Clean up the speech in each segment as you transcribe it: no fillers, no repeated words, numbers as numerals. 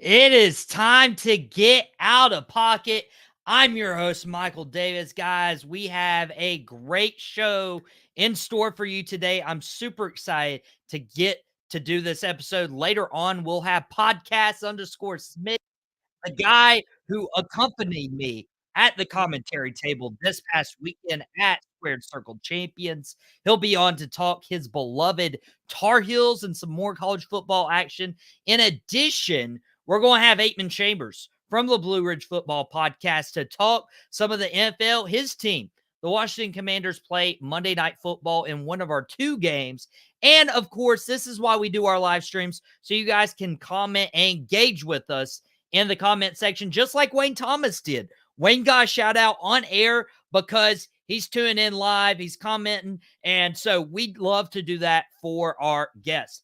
It is time to get out of pocket. I'm your host, Michael Davis. Guys, we have a great show in store for you today. I'm super excited to get to do this episode. Later on, we'll have podcast underscore Smith, the guy who accompanied me at the commentary table this past weekend at Squared Circle Champions. He'll be on to talk his beloved Tar Heels and some more college football action. In addition, we're going to have Aikman Chambers from the Blue Ridge Football Podcast to talk some of the NFL. His team, the Washington Commanders, play Monday Night Football in one of our two games. And of course, this is why we do our live streams, so you guys can comment and engage with us in the comment section, just like Wayne Thomas did. Wayne got a shout out on air because he's tuning in live, he's commenting, and so we'd love to do that for our guests.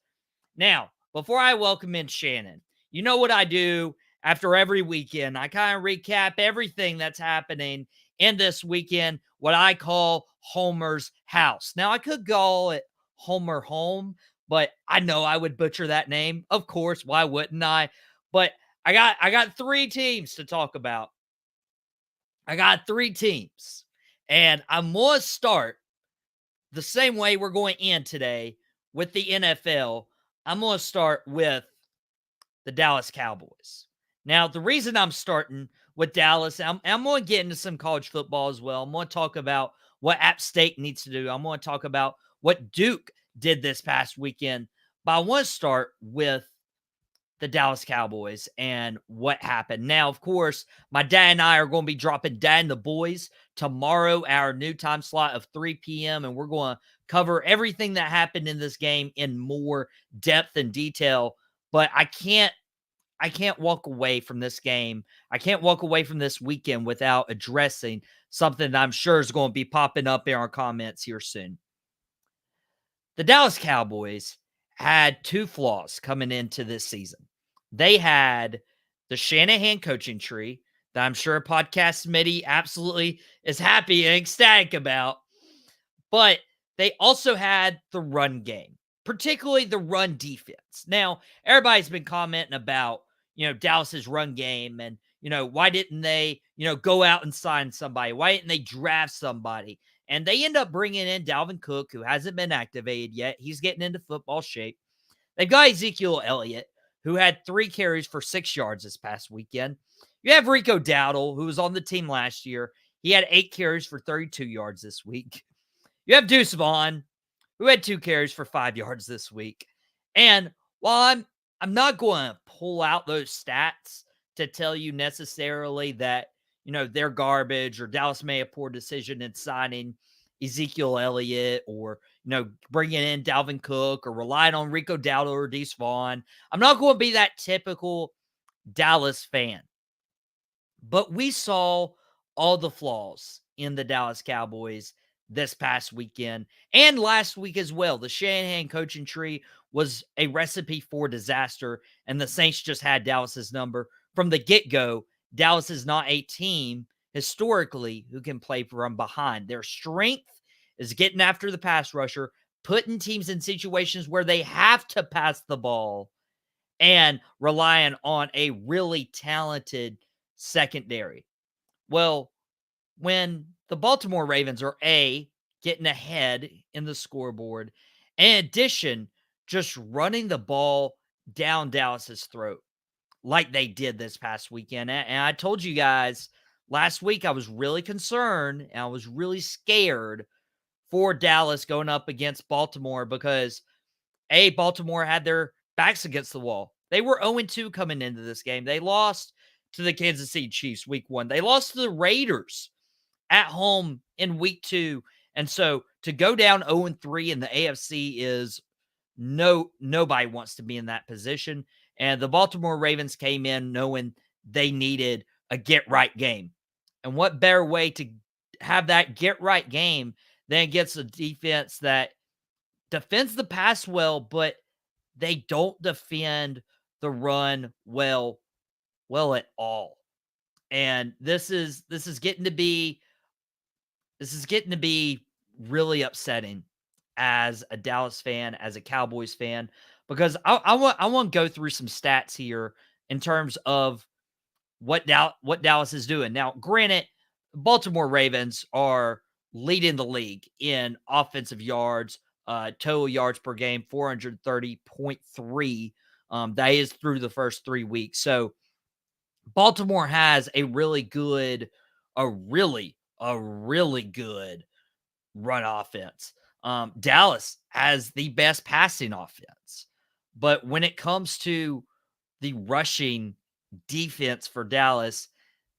Now, before I welcome in Shannon, you know what I do after every weekend? I kind of recap everything that's happening in this weekend, what I call Homer's House. Now, I could call it Homer Home, but I know I would butcher that name. Of course, why wouldn't I? But I got three teams to talk about. I got three teams. And I'm going to start the same way we're going in today with the NFL. I'm going to start with the Dallas Cowboys. Now, the reason I'm starting with Dallas, I'm going to get into some college football as well. I'm going to talk about what App State needs to do. I'm going to talk about what Duke did this past weekend. But I want to start with the Dallas Cowboys and what happened. Now, of course, my dad and I are going to be dropping Dad and the Boys tomorrow, our new time slot of 3 p.m., and we're going to cover everything that happened in this game in more depth and detail. But I can't walk away from this game. I can't walk away from this weekend without addressing something that I'm sure is going to be popping up in our comments here soon. The Dallas Cowboys had two flaws coming into this season. They had the Shanahan coaching tree that I'm sure Podcast Smitty absolutely is happy and ecstatic about. But they also had the run game, particularly the run defense. Now, everybody's been commenting about, Dallas's run game and, why didn't they, go out and sign somebody? Why didn't they draft somebody? And they end up bringing in Dalvin Cook, who hasn't been activated yet. He's getting into football shape. They've got Ezekiel Elliott, who had 3 carries for 6 yards this past weekend. You have Rico Dowdle, who was on the team last year. He had 8 carries for 32 yards this week. You have Deuce Vaughn, who had 2 carries for 5 yards this week. And while I'm not going to pull out those stats to tell you necessarily that, they're garbage or Dallas made a poor decision in signing Ezekiel Elliott or, bringing in Dalvin Cook or relying on Rico Dowdle or Deuce Vaughn. I'm not going to be that typical Dallas fan. But we saw all the flaws in the Dallas Cowboys this past weekend and last week as well. The Shanahan coaching tree was a recipe for disaster, and the Saints just had Dallas's number. From the get-go, Dallas is not a team historically who can play from behind. Their strength is getting after the pass rusher, putting teams in situations where they have to pass the ball, and relying on a really talented secondary. Well, when the Baltimore Ravens are getting ahead in the scoreboard, in addition, just running the ball down Dallas's throat like they did this past weekend. And I told you guys last week I was really concerned and I was really scared for Dallas going up against Baltimore because Baltimore had their backs against the wall. They were 0-2 coming into this game. They lost to the Kansas City Chiefs week 1. They lost to the Raiders at home in week 2. And so to go down 0-3 in the AFC is nobody wants to be in that position. And the Baltimore Ravens came in knowing they needed a get-right game. And what better way to have that get-right game than against a defense that defends the pass well, but they don't defend the run well at all. And this is getting to be really upsetting as a Dallas fan, as a Cowboys fan, because I want to go through some stats here in terms of what Dallas is doing. Now, granted, Baltimore Ravens are leading the league in offensive yards, total yards per game, 430.3. That is through the first 3 weeks. So Baltimore has a really good run offense. Dallas has the best passing offense. But when it comes to the rushing defense for Dallas,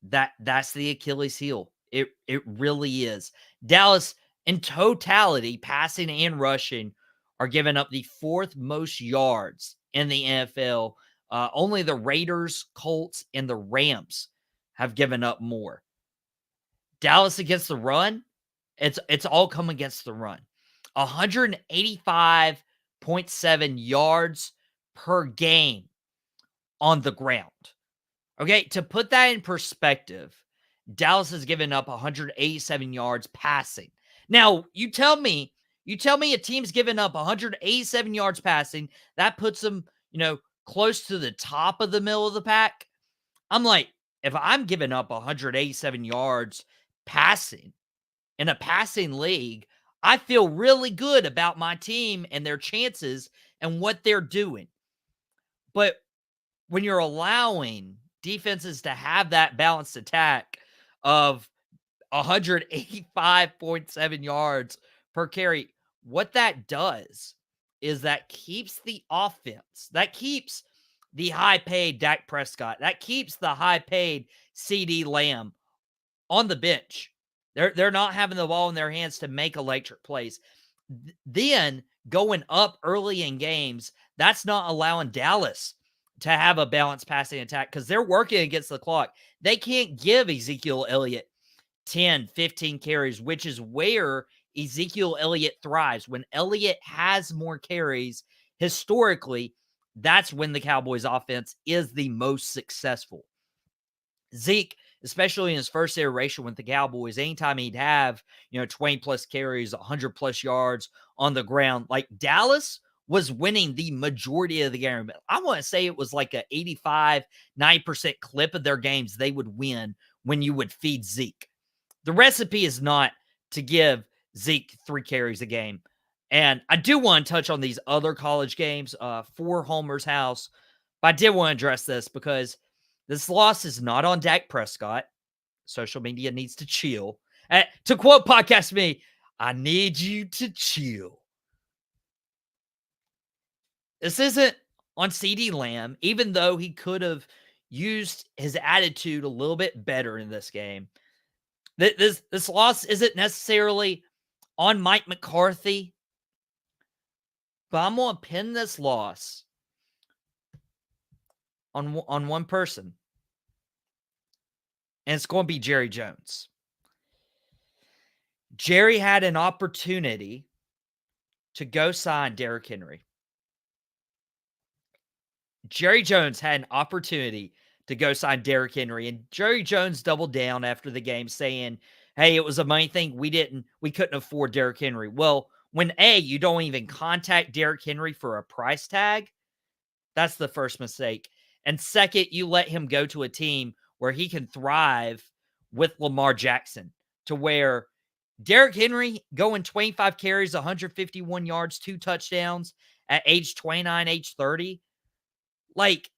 that's the Achilles heel. It really is. Dallas in totality, passing and rushing, are giving up the 4th most yards in the NFL. Only the Raiders, Colts, and the Rams have given up more. Dallas against the run, it's all come against the run. 185.7 yards per game on the ground. Okay, to put that in perspective, Dallas has given up 187 yards passing. Now, you tell me a team's given up 187 yards passing, that puts them, close to the top of the middle of the pack. I'm like, if I'm giving up 187 yards passing in a passing league, I feel really good about my team and their chances and what they're doing. But when you're allowing defenses to have that balanced attack of 185.7 yards per carry, what that does is that keeps the offense, that keeps the high-paid Dak Prescott, that keeps the high-paid CD Lamb on the bench. They're not having the ball in their hands to make electric plays. Then going up early in games, that's not allowing Dallas to have a balanced passing attack because they're working against the clock. They can't give Ezekiel Elliott 10, 15 carries, which is where Ezekiel Elliott thrives. When Elliott has more carries, historically, that's when the Cowboys offense is the most successful. Zeke, especially in his first iteration with the Cowboys, anytime he'd have, 20 plus carries, 100 plus yards on the ground, like Dallas was winning the majority of the game. I want to say it was like a 85, 90% clip of their games they would win when you would feed Zeke. The recipe is not to give Zeke 3 carries a game. And I do want to touch on these other college games for Homer's house. But I did want to address this because this loss is not on Dak Prescott. Social media needs to chill. To quote Podcast Me, I need you to chill. This isn't on CD Lamb, even though he could have used his attitude a little bit better in this game. This loss isn't necessarily on Mike McCarthy, but I'm going to pin this loss on one person, and it's going to be Jerry Jones. Jerry had an opportunity to go sign Derrick Henry. Jerry Jones had an opportunity to go sign Derrick Henry, and Jerry Jones doubled down after the game saying, hey, it was a money thing. We couldn't afford Derrick Henry. Well, when you don't even contact Derrick Henry for a price tag, that's the first mistake. And second, you let him go to a team where he can thrive with Lamar Jackson, to where Derrick Henry going 25 carries, 151 yards, 2 touchdowns at age 29, age 30. Like,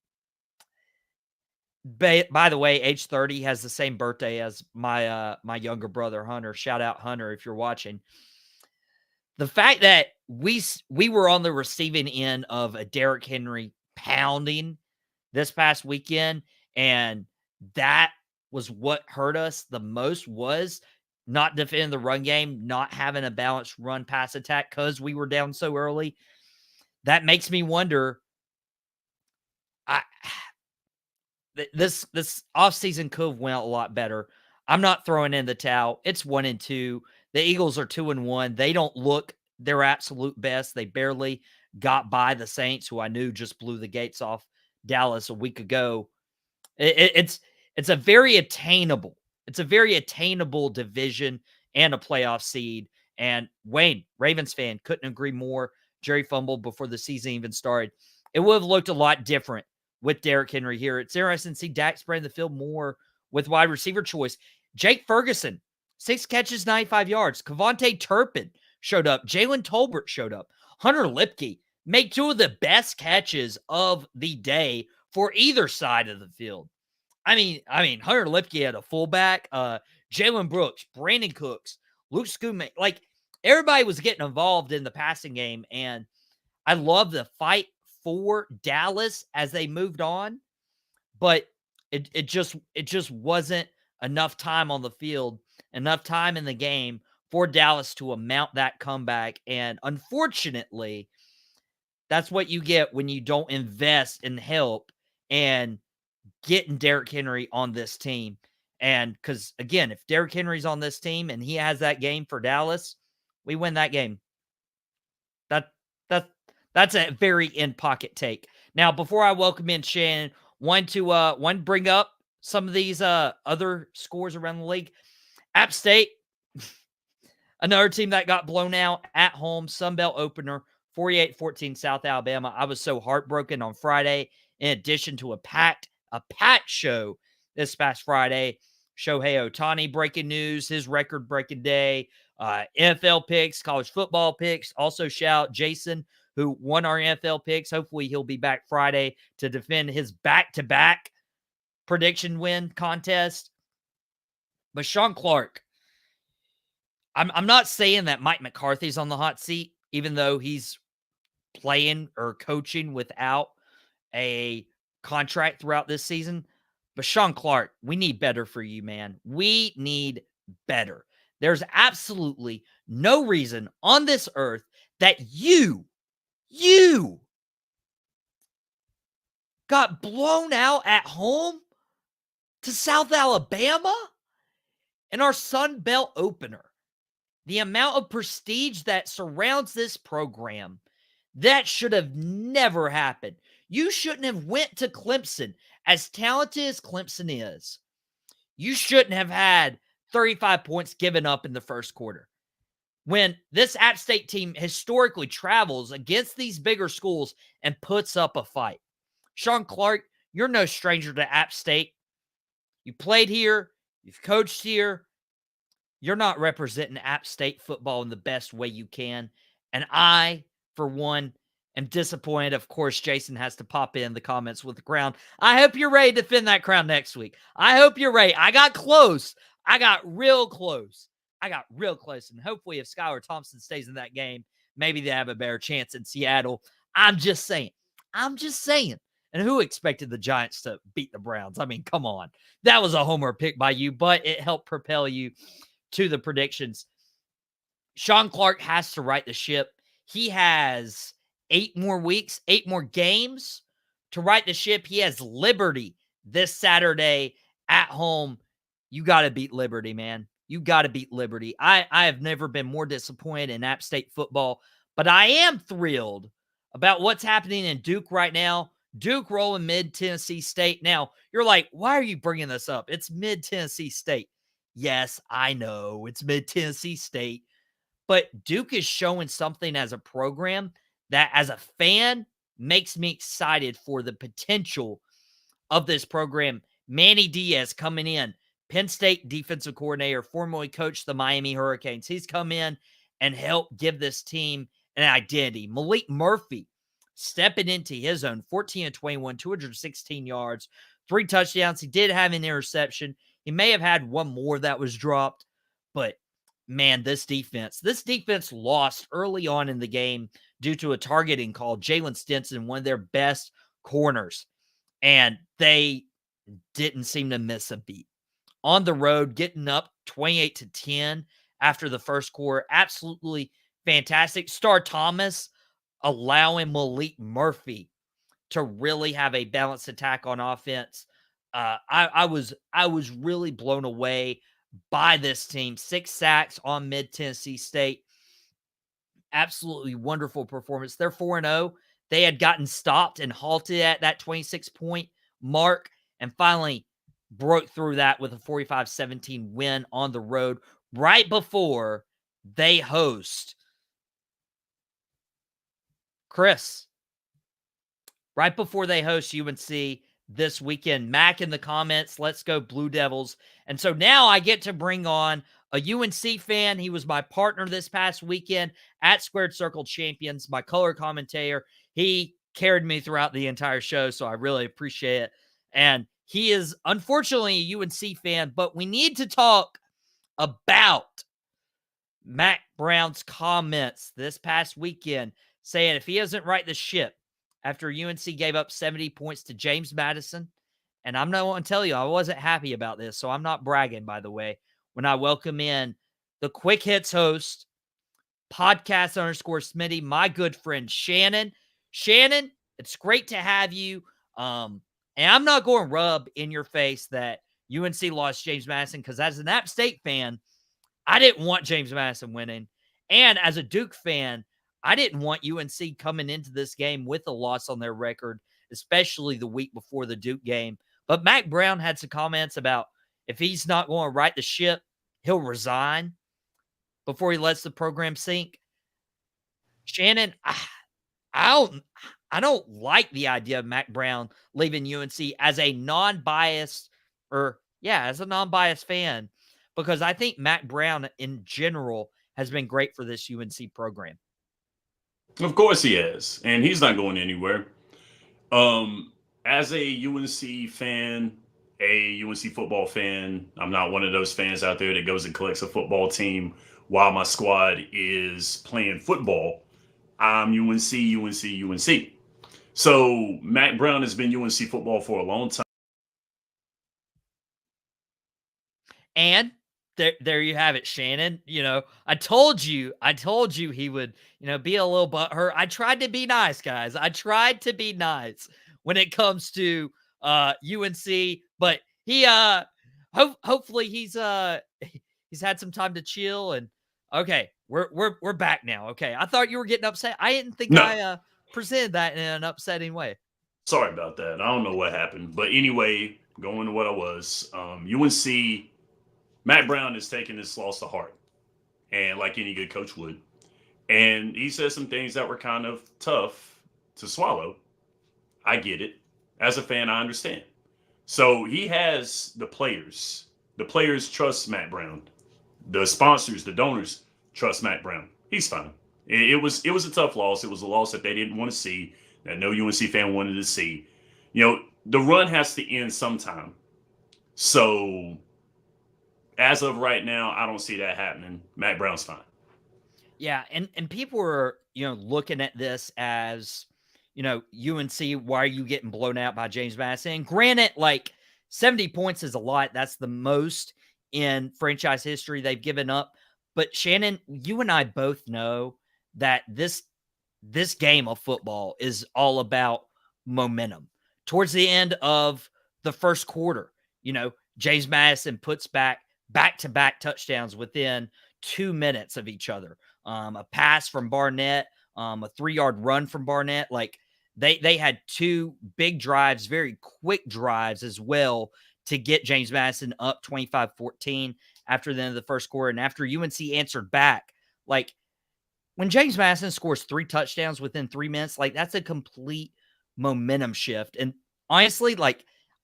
by the way, age 30 has the same birthday as my younger brother, Hunter. Shout out, Hunter, if you're watching. The fact that we were on the receiving end of a Derrick Henry pounding this past weekend, and that was what hurt us the most, was not defending the run game, not having a balanced run-pass attack because we were down so early. That makes me wonder, this offseason could have went a lot better. I'm not throwing in the towel. It's 1-2. The Eagles are 2-1. They don't look their absolute best. They barely got by the Saints, who I knew just blew the gates off Dallas a week ago. It's a very attainable. It's a very attainable division and a playoff seed. And Wayne, Ravens fan, couldn't agree more. Jerry fumbled before the season even started. It would have looked a lot different with Derrick Henry here. It's interesting to see Dak spreading the field more with wide receiver choice. Jake Ferguson, 6 catches, 95 yards. Kevontae Turpin showed up. Jalen Tolbert showed up. Hunter Lipke made 2 of the best catches of the day for either side of the field. I mean, Hunter Lipke had a fullback. Jalen Brooks, Brandon Cooks, Luke Schoonmaker. Like, everybody was getting involved in the passing game, and I love the fight for Dallas as they moved on, but it just wasn't enough time on the field, enough time in the game for Dallas to amount that comeback. And unfortunately, that's what you get when you don't invest in help and getting Derrick Henry on this team. And because, again, if Derrick Henry's on this team and he has that game for Dallas, we win that game. That's a very in-pocket take. Now, before I welcome in Shannon, want to bring up some of these other scores around the league. App State, another team that got blown out at home, Sunbelt opener, 48-14 South Alabama. I was so heartbroken on Friday. In addition to a packed show this past Friday. Shohei Ohtani breaking news, his record-breaking day. NFL picks, college football picks. Also shout Jason, who won our NFL picks. Hopefully he'll be back Friday to defend his back-to-back prediction win contest. But Sean Clark, I'm not saying that Mike McCarthy's on the hot seat, even though he's playing or coaching without a contract throughout this season. But Sean Clark, we need better for you, man. We need better. There's absolutely no reason on this earth that you got blown out at home to South Alabama in our Sun Belt opener. The amount of prestige that surrounds this program, that should have never happened. You shouldn't have went to Clemson. As talented as Clemson is, you shouldn't have had 35 points given up in the first quarter. When this App State team historically travels against these bigger schools and puts up a fight. Sean Clark, you're no stranger to App State. You played here. You've coached here. You're not representing App State football in the best way you can. And I, for one, am disappointed. Of course, Jason has to pop in the comments with the crown. I hope you're ready to defend that crown next week. I hope you're ready. I got close. I got real close. And hopefully if Skylar Thompson stays in that game, maybe they have a better chance in Seattle. I'm just saying. And who expected the Giants to beat the Browns? I mean, come on. That was a homer pick by you, but it helped propel you to the predictions. Sean Clark has to right the ship. He has 8 more weeks, 8 more games to right the ship. He has Liberty this Saturday at home. You got to beat Liberty, man. You got to beat Liberty. I have never been more disappointed in App State football, but I am thrilled about what's happening in Duke right now. Duke rolling mid-Tennessee State. Now, you're like, why are you bringing this up? It's mid-Tennessee State. Yes, I know. It's mid-Tennessee State. But Duke is showing something as a program that, as a fan, makes me excited for the potential of this program. Manny Diaz coming in, Penn State defensive coordinator, formerly coached the Miami Hurricanes. He's come in and helped give this team an identity. Malik Murphy stepping into his own, 14-21, 216 yards, 3 touchdowns. He did have an interception. He may have had one more that was dropped, but man, this defense lost early on in the game due to a targeting call. Jalen Stinson, one of their best corners, and they didn't seem to miss a beat. On the road, getting up 28-10 after the first quarter. Absolutely fantastic. Star Thomas allowing Malik Murphy to really have a balanced attack on offense. I was really blown away by this team. 6 sacks on mid-Tennessee State. Absolutely wonderful performance. They're 4-0. They had gotten stopped and halted at that 26-point mark and finally broke through that with a 45-17 win on the road right before they host Chris. right before they host UNC this weekend. Mac in the comments, let's go Blue Devils. And so now I get to bring on a UNC fan. He was my partner this past weekend at Squared Circle Champions, my color commentator. He carried me throughout the entire show, so I really appreciate it. And he is unfortunately a UNC fan, but we need to talk about Mack Brown's comments this past weekend saying if he doesn't right the ship after UNC gave up 70 points to James Madison, and I'm not going to tell you, I wasn't happy about this, so I'm not bragging, by the way, when I welcome in the Quick Hits host, podcast_Smitty, my good friend Shannon. Shannon, it's great to have you. And I'm not going to rub in your face that UNC lost James Madison because as an App State fan, I didn't want James Madison winning. And as a Duke fan, I didn't want UNC coming into this game with a loss on their record, especially the week before the Duke game. But Mack Brown had some comments about if he's not going to right the ship, he'll resign before he lets the program sink. Shannon, I don't like the idea of Mack Brown leaving UNC as a non-biased as a non-biased fan, because I think Mack Brown in general has been great for this UNC program. Of course he has, and he's not going anywhere. As a UNC fan, a UNC football fan, I'm not one of those fans out there that goes and collects a football team while my squad is playing football. I'm UNC, UNC, UNC. So Mack Brown has been UNC football for a long time. And there you have it, Shannon. I told you he would, be a little butthurt. I tried to be nice, guys. I tried to be nice when it comes to UNC, but he hopefully he's had some time to chill. And okay, we're back now. Okay, I thought you were getting upset. I didn't think I presented that in an upsetting way. Sorry about that. I don't know what happened, but anyway, going to what I was, UNC. Mack Brown is taking this loss to heart, and like any good coach would. And he said some things that were kind of tough to swallow. I get it. As a fan, I understand. So he has the players. The players trust Mack Brown. The sponsors, the donors trust Mack Brown. He's fine. It was a tough loss. It was a loss that they didn't want to see, that no UNC fan wanted to see. The run has to end sometime. So as of right now, I don't see that happening. Mack Brown's fine. Yeah, and people are, looking at this as, UNC, why are you getting blown out by James Madison? And granted, 70 points is a lot. That's the most in franchise history they've given up. But Shannon, you and I both know that this game of football is all about momentum. Towards the end of the first quarter, James Madison puts back-to-back touchdowns within 2 minutes of each other. A pass from Barnett, a 3-yard run from Barnett. They had 2 big drives, very quick drives as well, to get James Madison up 25-14 after the end of the first quarter. And after UNC answered back, when James Madison scores 3 touchdowns within 3 minutes, that's a complete momentum shift. And honestly,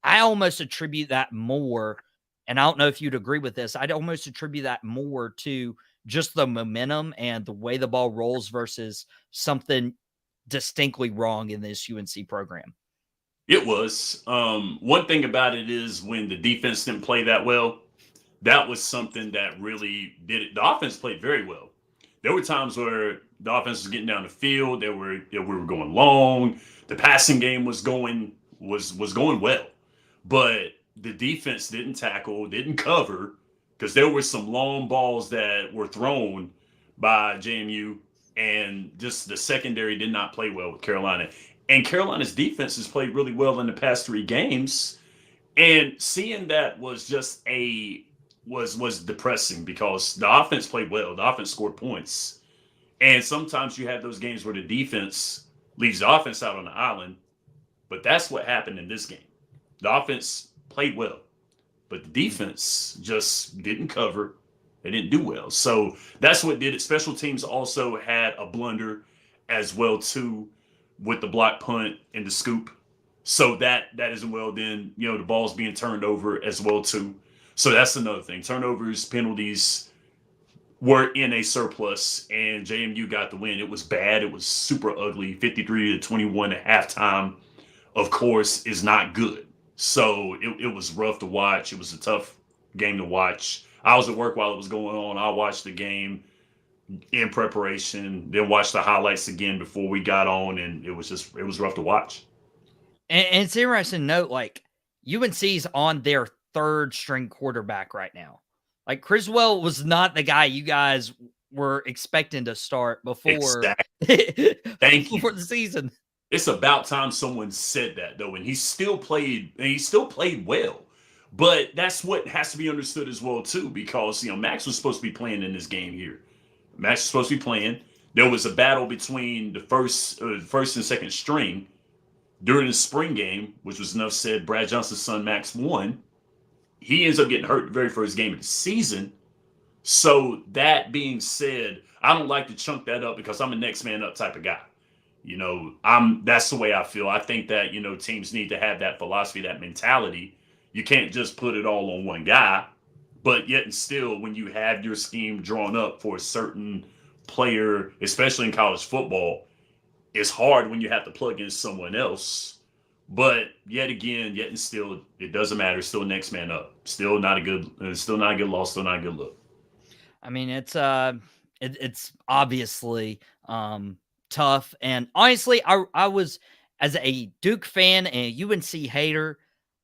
I almost attribute that more, and I don't know if you'd agree with this, I'd almost attribute that more to just the momentum and the way the ball rolls versus something distinctly wrong in this UNC program. It was. One thing about it is when the defense didn't play that well, that was something that really did it. The offense played very well. There were times where the offense was getting down the field. We were going long. The passing game was going well, but the defense didn't tackle, didn't cover, because there were some long balls that were thrown by JMU, and just the secondary did not play well with Carolina. And Carolina's defense has played really well in the past 3 games. And seeing that was just was depressing because the offense played well. The offense scored points. And sometimes you have those games where the defense leaves the offense out on the island. But that's what happened in this game. The offense played well, but the defense just didn't cover. They didn't do well. So that's what did it. Special teams also had a blunder as well, too. with the block punt and the scoop. So that isn't well. Then the ball's being turned over as well too. So that's another thing. Turnovers, penalties were in a surplus, and JMU got the win. It was bad. It was super ugly. 53-21 at halftime, of course, is not good. So it was rough to watch. It was a tough game to watch. I was at work while it was going on. I watched the game in preparation, then watched the highlights again before we got on, and it was rough to watch. And it's interesting to note, like, UNC's on their third string quarterback right now. Like, Criswell was not the guy you guys were expecting to start before, Thank you. before the season. It's about time someone said that, though, and he still played well. But that's what has to be understood as well too, because Max was supposed to be playing in this game here. Max was supposed to be playing. There was a battle between the first and second string during the spring game, which was enough said. Brad Johnson's son Max won. He ends up getting hurt the very first game of the season. So that being said, I don't like to chunk that up because I'm a next man up type of guy. That's the way I feel. I think that teams need to have that philosophy, that mentality. You can't just put it all on one guy. But yet and still, when you have your scheme drawn up for a certain player, especially in college football, it's hard when you have to plug in someone else. But yet and still, it doesn't matter. Still next man up. Still not a good loss. Still not a good look. I mean, it's obviously tough. And honestly, I was, as a Duke fan and a UNC hater,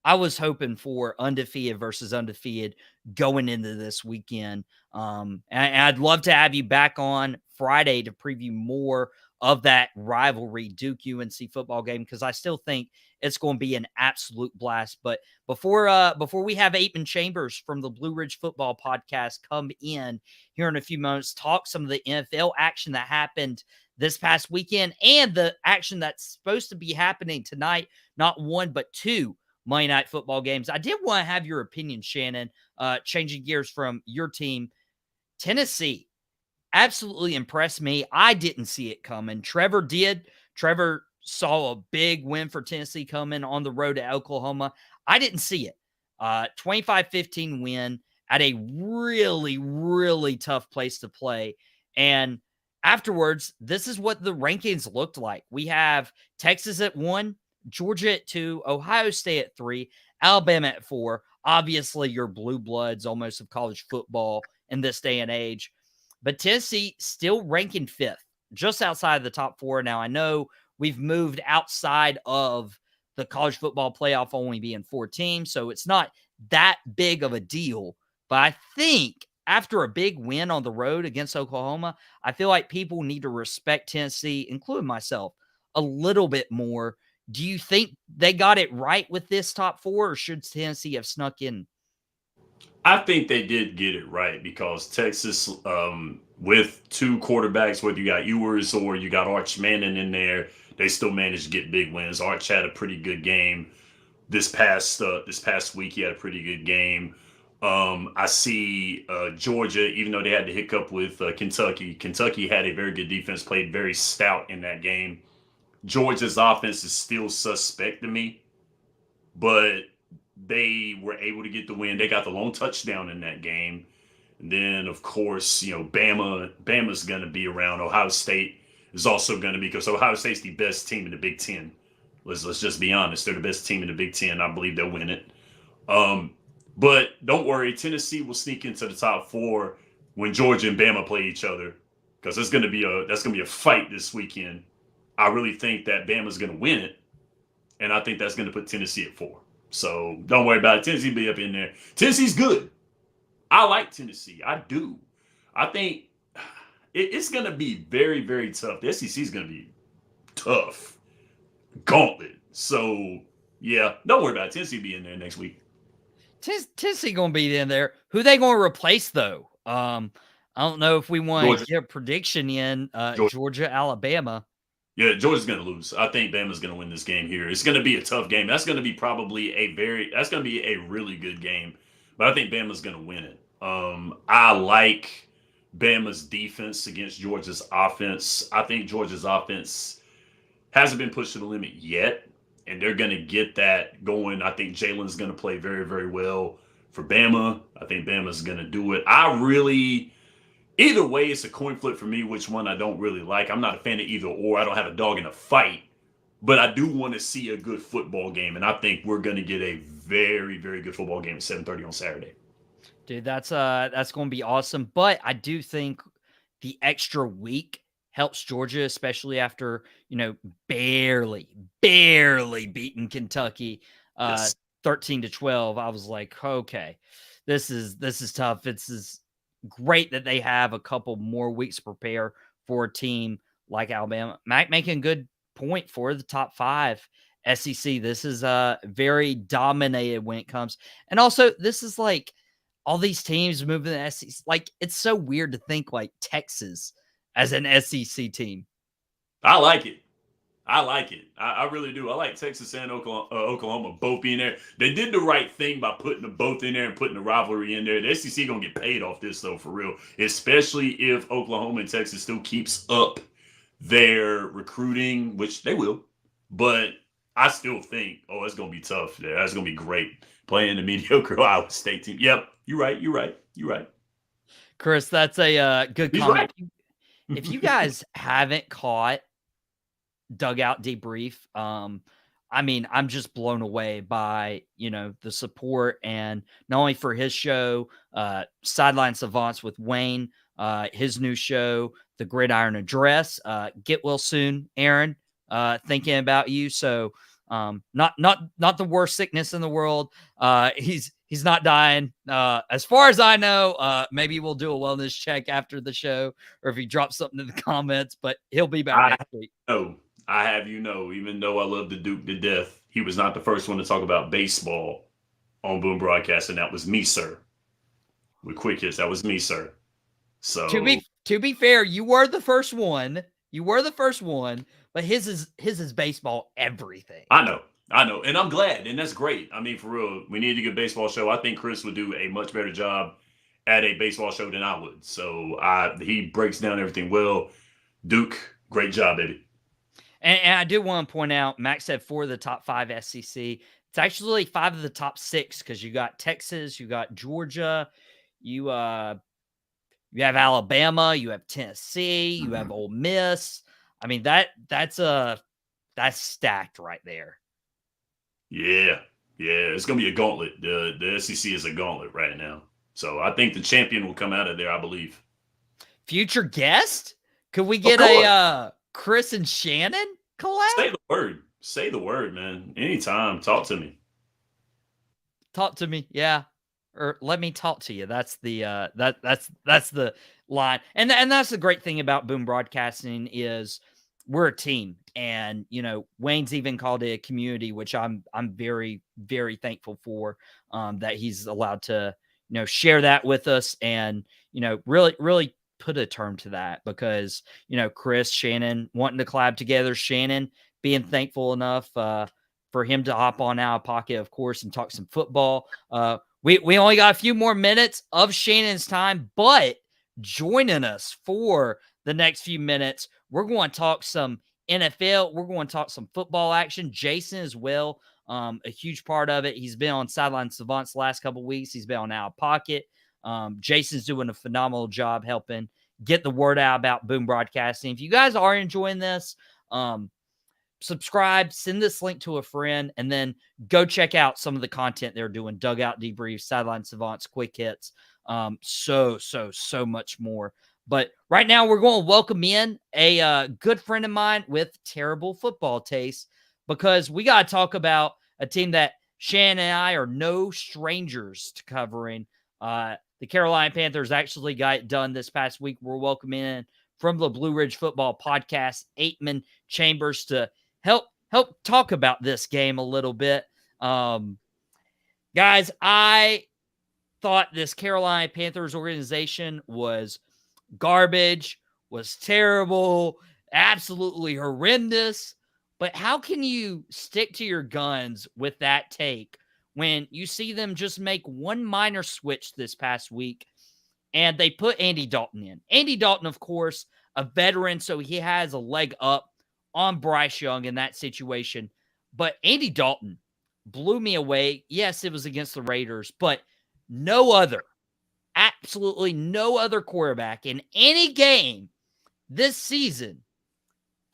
I was hoping for undefeated versus undefeated going into this weekend. And I'd love to have you back on Friday to preview more of that rivalry Duke UNC football game, because I still think it's going to be an absolute blast. But before we have Aikman Chambers from the Blue Ridge Football Podcast come in here in a few moments, talk some of the NFL action that happened this past weekend and the action that's supposed to be happening tonight, not one but two Monday Night Football games. I did want to have your opinion, Shannon, changing gears from your team. Tennessee absolutely impressed me. I didn't see it coming. Trevor did. Trevor saw a big win for Tennessee coming on the road to Oklahoma. I didn't see it. 25-15 win at a really, really tough place to play. And afterwards, this is what the rankings looked like. We have Texas at 1, Georgia at 2, Ohio State at 3, Alabama at 4. Obviously, your blue bloods almost of college football in this day and age. But Tennessee still ranking 5th, just outside of the top 4. Now, I know we've moved outside of the college football playoff only being 4 teams, so it's not that big of a deal. But I think after a big win on the road against Oklahoma, I feel like people need to respect Tennessee, including myself, a little bit more. Do you think they got it right with this top 4, or should Tennessee have snuck in? I think they did get it right because Texas, with 2 quarterbacks, whether you got Ewers or you got Arch Manning in there, they still managed to get big wins. Arch had a pretty good game this past week. He had a pretty good game. I see Georgia, even though they had the hiccup with Kentucky. Kentucky had a very good defense, played very stout in that game. Georgia's offense is still suspect to me, but they were able to get the win. They got the lone touchdown in that game. And then, of course, Bama's going to be around. Ohio State is also going to be, because Ohio State's the best team in the Big Ten. Let's just be honest. They're the best team in the Big Ten. I believe they'll win it. But don't worry. Tennessee will sneak into the top 4 when Georgia and Bama play each other, because that's going to be a fight this weekend. I really think that Bama's going to win it, and I think that's going to put Tennessee at 4. So don't worry about it. Tennessee will be up in there. Tennessee's good. I like Tennessee. I do. I think it's going to be very, very tough. The SEC is going to be tough. Gauntlet. So, yeah, don't worry about it. Tennessee will be in there next week. Tennessee going to be in there. Who they going to replace, though? I don't know if we want to get a prediction in Georgia, Alabama. Yeah, Georgia's going to lose. I think Bama's going to win this game here. It's going to be a tough game. That's going to be that's going to be a really good game. But I think Bama's going to win it. I like Bama's defense against Georgia's offense. I think Georgia's offense hasn't been pushed to the limit yet, and they're going to get that going. I think Jalen's going to play very, very well for Bama. I think Bama's going to do it. Either way, it's a coin flip for me, which one I don't really like. I'm not a fan of either or. I don't have a dog in a fight, but I do want to see a good football game, and I think we're going to get a very, very good football game at 7:30 on Saturday. Dude, that's going to be awesome. But I do think the extra week helps Georgia, especially after, barely beating Kentucky Yes. 13-12. I was like, okay, this is tough. It's great that they have a couple more weeks to prepare for a team like Alabama. Mac making a good point for the top 5 SEC. This is very dominated when it comes. And also, this is like all these teams moving to the SEC. Like, it's so weird to think like Texas as an SEC team. I like it. I really do. I like Texas and Oklahoma both being there. They did the right thing by putting them both in there and putting the rivalry in there. The SEC going to get paid off this, though, for real, especially if Oklahoma and Texas still keeps up their recruiting, which they will. But I still think, it's going to be tough. That's going to be great playing the mediocre Iowa State team. Yep, you're right. Chris, that's a good He's comment. right. If you guys haven't caught Dugout Debrief, I'm just blown away by, the support, and not only for his show, Sideline Savants with Wayne, his new show, The Gridiron Address. Get well soon, Aaron. Thinking about you. So not the worst sickness in the world. He's not dying. As far as I know, maybe we'll do a wellness check after the show, or if he drops something in the comments, but he'll be back next week. I have even though I love the Duke to death, he was not the first one to talk about baseball on Boom Broadcast, and that was me, sir. With QuickHits, that was me, sir. So to be fair, you were the first one. But his is baseball everything. I know. And I'm glad. And that's great. I mean, for real, we need a good baseball show. I think Chris would do a much better job at a baseball show than I would. So he breaks down everything well. Duke, great job, baby. And I do want to point out, Max said 4 of the top 5 SEC. It's actually 5 of the top 6, because you got Texas, you got Georgia, you have Alabama, you have Tennessee, you have Ole Miss. I mean, that's stacked right there. Yeah, it's gonna be a gauntlet. The SEC is a gauntlet right now. So I think the champion will come out of there, I believe. Future guest? Could we get a Chris and Shannon collab? Say the word, man. Anytime. Talk to me. Yeah. Or let me talk to you. That's the that's the line. And that's the great thing about Boom Broadcasting is we're a team. And Wayne's even called it a community, which I'm very, very thankful for, that he's allowed to share that with us, and really put a term to that, because Chris, Shannon wanting to collab together, Shannon being thankful enough for him to hop on Out of Pocket, of course, and talk some football. We only got a few more minutes of Shannon's time, but joining us for the next few minutes, we're going to talk some NFL. We're going to talk some football action. Jason as well, a huge part of it. He's been on Sideline Savants the last couple of weeks. He's been on Out of Pocket. Jason's doing a phenomenal job helping get the word out about Boom Broadcasting. If you guys are enjoying this, subscribe, send this link to a friend, and then go check out some of the content they're doing. Dugout Debrief, Sideline Savants, QuickHits, so much more. But right now we're going to welcome in a good friend of mine with terrible football taste, because we got to talk about a team that Shannon and I are no strangers to covering. The Carolina Panthers actually got it done this past week. We're welcoming in from the Blue Ridge Football Podcast, Aikman Chambers, to help talk about this game a little bit. Guys, I thought this Carolina Panthers organization was garbage, was terrible, absolutely horrendous. But how can you stick to your guns with that take when you see them just make one minor switch this past week, and they put Andy Dalton in? Andy Dalton, of course, a veteran, so he has a leg up on Bryce Young in that situation. But Andy Dalton blew me away. Yes, it was against the Raiders, but absolutely no other quarterback in any game this season,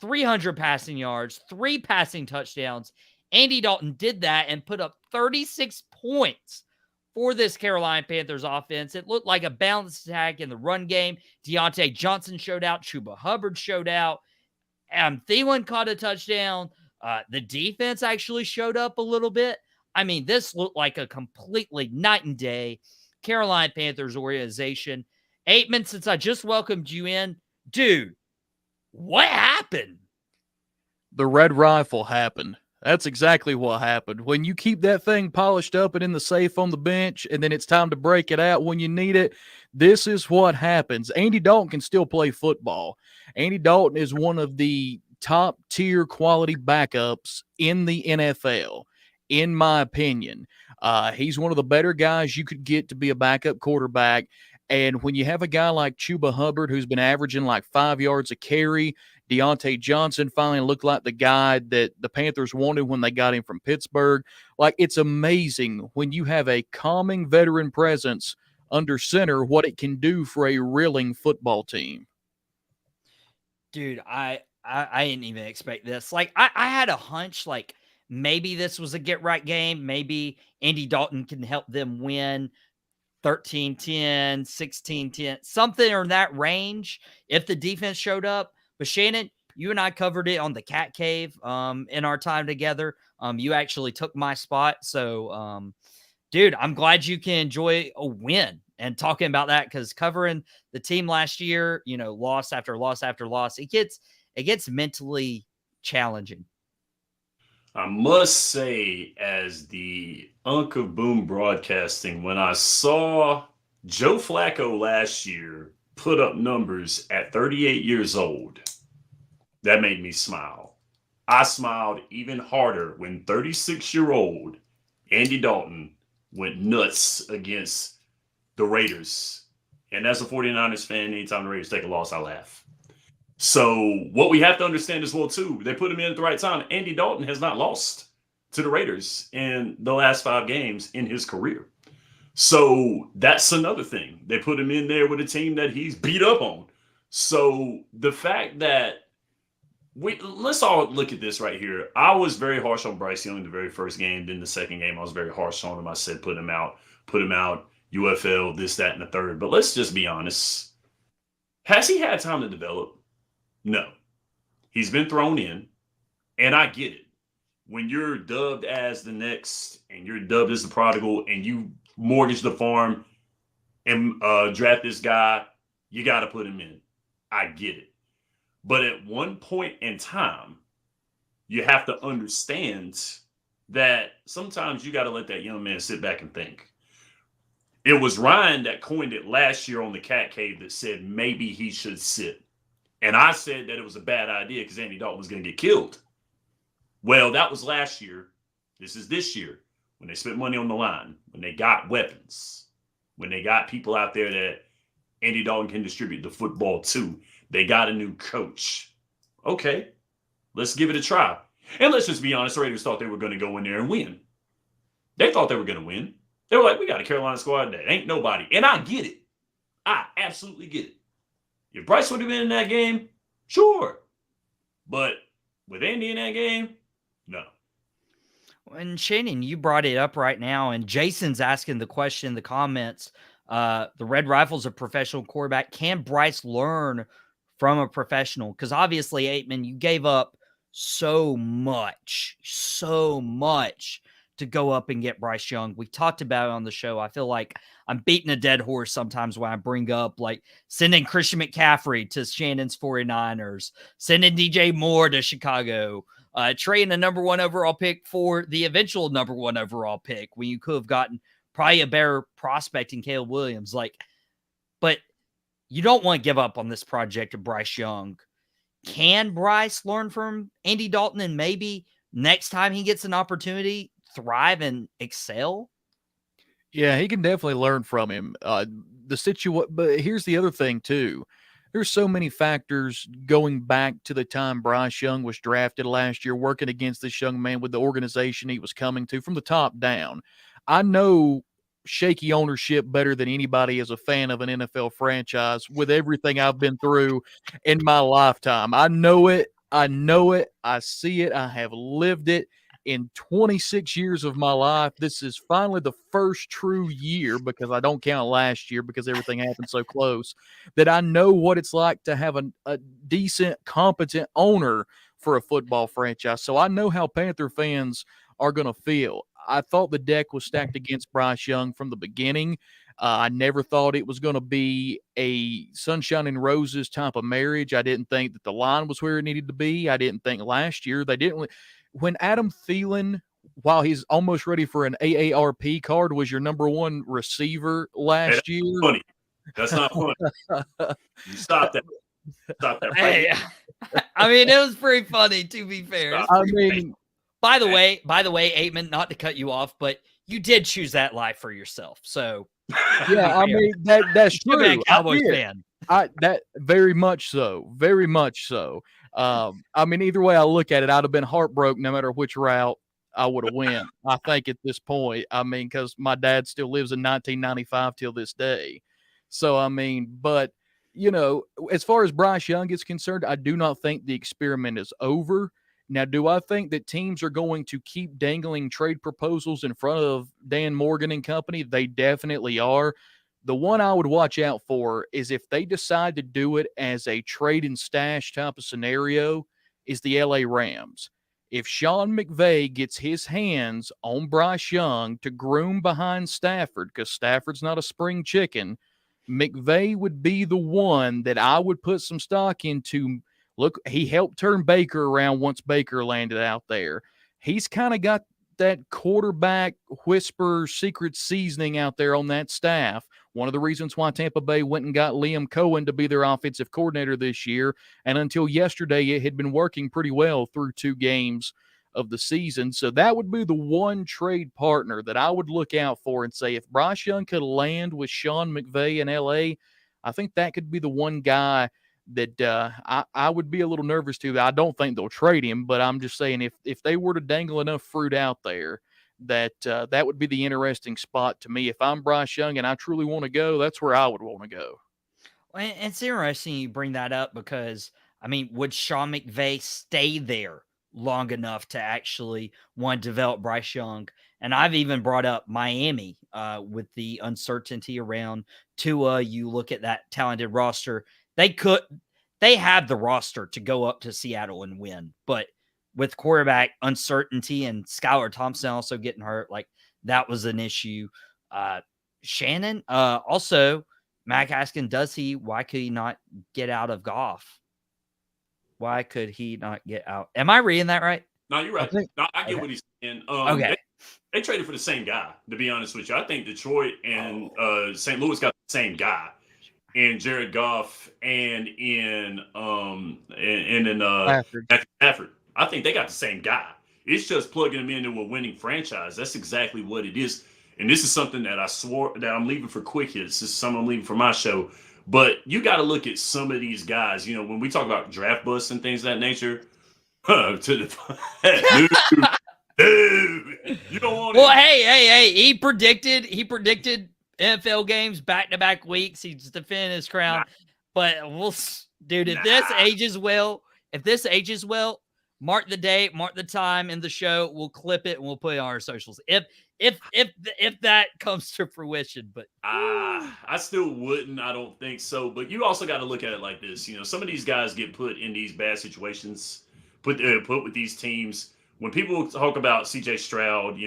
300 passing yards, 3 passing touchdowns. Andy Dalton did that and put up 36 points for this Carolina Panthers offense. It looked like a balanced attack in the run game. Deontay Johnson showed out. Chuba Hubbard showed out. Thielen caught a touchdown. The defense actually showed up a little bit. I mean, this looked like a completely night and day Carolina Panthers organization. Aikman, since I just welcomed you in, dude, what happened? The red rifle happened. That's exactly what happened. When you keep that thing polished up and in the safe on the bench, and then it's time to break it out when you need it, this is what happens. Andy Dalton can still play football. Andy Dalton is one of the top tier quality backups in the NFL, in my opinion. He's one of the better guys you could get to be a backup quarterback. And when you have a guy like Chuba Hubbard, who's been averaging like 5 yards a carry, Deontay Johnson finally looked like the guy that the Panthers wanted when they got him from Pittsburgh. Like, it's amazing when you have a calming veteran presence under center what it can do for a reeling football team. Dude, I didn't even expect this. Like, I had a hunch, like, maybe this was a get-right game. Maybe Andy Dalton can help them win 13-10, 16-10, something in that range if the defense showed up. But Shannon, you and I covered it on the Cat Cave in our time together. You actually took my spot. So, dude, I'm glad you can enjoy a win and talking about that, because covering the team last year, you know, loss after loss after loss, it gets mentally challenging. I must say, as the Unk of Boom Broadcasting, when I saw Joe Flacco last year put up numbers at 38 years old, that made me smile. I smiled even harder when 36-year-old Andy Dalton went nuts against the Raiders. And as a 49ers fan, anytime the Raiders take a loss, I laugh. So what we have to understand as well, too, they put him in at the right time. Andy Dalton has not lost to the Raiders in the last 5 games in his career. So that's another thing. They put him in there with a team that he's beat up on. So the fact that let's all look at this right here. I was very harsh on Bryce Young the very first game. Then the second game, I was very harsh on him. I said, put him out, UFL, this, that, and the third. But let's just be honest. Has he had time to develop? No. He's been thrown in, and I get it. When you're dubbed as the next, and you're dubbed as the prodigal, and you mortgage the farm and draft this guy, you got to put him in. I get it. But at one point in time, you have to understand that sometimes you got to let that young man sit back and think. It was Ryan that coined it last year on the Cat Cave that said maybe he should sit. And I said that it was a bad idea because Andy Dalton was going to get killed. Well, that was last year. This is this year, when they spent money on the line, when they got weapons, when they got people out there that Andy Dalton can distribute the football to. They got a new coach. Okay, let's give it a try. And let's just be honest, the Raiders thought they were going to go in there and win. They thought they were going to win. They were like, we got a Carolina squad that ain't nobody. And I get it. I absolutely get it. If Bryce would have been in that game, sure. But with Andy in that game, no. And Shannon, you brought it up right now, and Jason's asking the question in the comments. The Red Rifle's a professional quarterback. Can Bryce learn from a professional? Because obviously, Aikman, you gave up so much to go up and get Bryce Young. We talked about it on the show. I feel like I'm beating a dead horse sometimes when I bring up like sending Christian McCaffrey to Shannon's 49ers, sending DJ Moore to Chicago, trading a number 1 overall pick for the eventual number 1 overall pick when you could have gotten probably a better prospect in Caleb Williams. But you don't want to give up on this project of Bryce Young. Can Bryce learn from Andy Dalton and maybe next time he gets an opportunity, thrive and excel? Yeah, he can definitely learn from him. But here's the other thing too. there's so many factors going back to the time Bryce Young was drafted last year, working against this young man with the organization he was coming to from the top down. I know shaky ownership better than anybody as a fan of an NFL franchise with everything I've been through in my lifetime. I know it. I know it. I see it. I have lived it. In 26 years of my life, this is finally the first true year, because I don't count last year because everything happened so close, that I know what it's like to have a decent, competent owner for a football franchise. So I know how Panther fans are going to feel. I thought the deck was stacked against Bryce Young from the beginning. I never thought it was going to be a sunshine and roses type of marriage. I didn't think that the line was where it needed to be. I didn't think last year they didn't. When Adam Thielen, while he's almost ready for an AARP card, was your number one receiver last year. Funny. That's not funny. You stop that. Stop that. Hey, I mean, it was pretty funny, to be fair. I mean, by the way, Aikman, not to cut you off, but you did choose that life for yourself. So yeah, I mean that's true. You're a Cowboys fan. That very much so. Very much so. I mean, either way I look at it, I'd have been heartbroken no matter which route I would have went. I think at this point, I mean, because my dad still lives in 1995 till this day. So, I mean, but, you know, as far as Bryce Young is concerned, I do not think the experiment is over. Now, do I think that teams are going to keep dangling trade proposals in front of Dan Morgan and company? They definitely are. The one I would watch out for is if they decide to do it as a trade and stash type of scenario, is the LA Rams. If Sean McVay gets his hands on Bryce Young to groom behind Stafford, because Stafford's not a spring chicken, McVay would be the one that I would put some stock into. Look, he helped turn Baker around once Baker landed out there. He's kind of got that quarterback whisper secret seasoning out there on that staff. One of the reasons why Tampa Bay went and got Liam Cohen to be their offensive coordinator this year. And until yesterday, it had been working pretty well through 2 games of the season. So that would be the one trade partner that I would look out for and say, if Bryce Young could land with Sean McVay in LA, I think that could be the one guy that I would be a little nervous to. I don't think they'll trade him, but I'm just saying if they were to dangle enough fruit out there, that would be the interesting spot to me. If I'm Bryce Young and I truly want to go, that's where I would want to go. Well, it's interesting you bring that up because, I mean, would Sean McVay stay there long enough to actually want to develop Bryce Young? And I've even brought up Miami with the uncertainty around Tua. You look at that talented roster. They have the roster to go up to Seattle and win, but with quarterback uncertainty and Skylar Thompson also getting hurt, like that was an issue. Shannon, also Mac asking, why could he not get out of Goff? Why could he not get out? Am I reading that right? No, you're right. I get what he's saying. Okay. They traded for the same guy, to be honest with you. I think Detroit and St. Louis got the same guy in Jared Goff and in Stafford. I think they got the same guy. It's just plugging him into a winning franchise. That's exactly what it is. And this is something that I swore that I'm leaving for QuickHits. This is something I'm leaving for my show. But you got to look at some of these guys. You know, when we talk about draft busts and things of that nature, dude, you don't want. Well, hey, he predicted NFL games back-to-back weeks. He's defending his crown. But if this ages well, mark the date, mark the time in the show. We'll clip it and we'll put it on our socials. If that comes to fruition, but I still wouldn't. I don't think so. But you also got to look at it like this. You know, some of these guys get put in these bad situations, put with these teams. When people talk about C.J. Stroud,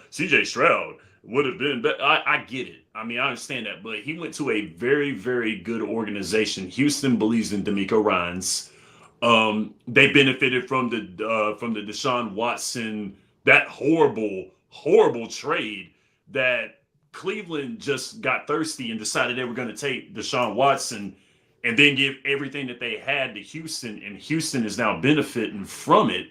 C.J. Stroud would have been better. I get it. I mean, I understand that. But he went to a very, very good organization. Houston believes in D'Amico Ryans. They benefited from the Deshaun Watson, that horrible trade that Cleveland just got thirsty and decided they were going to take Deshaun Watson and then give everything that they had to Houston, and Houston is now benefiting from it.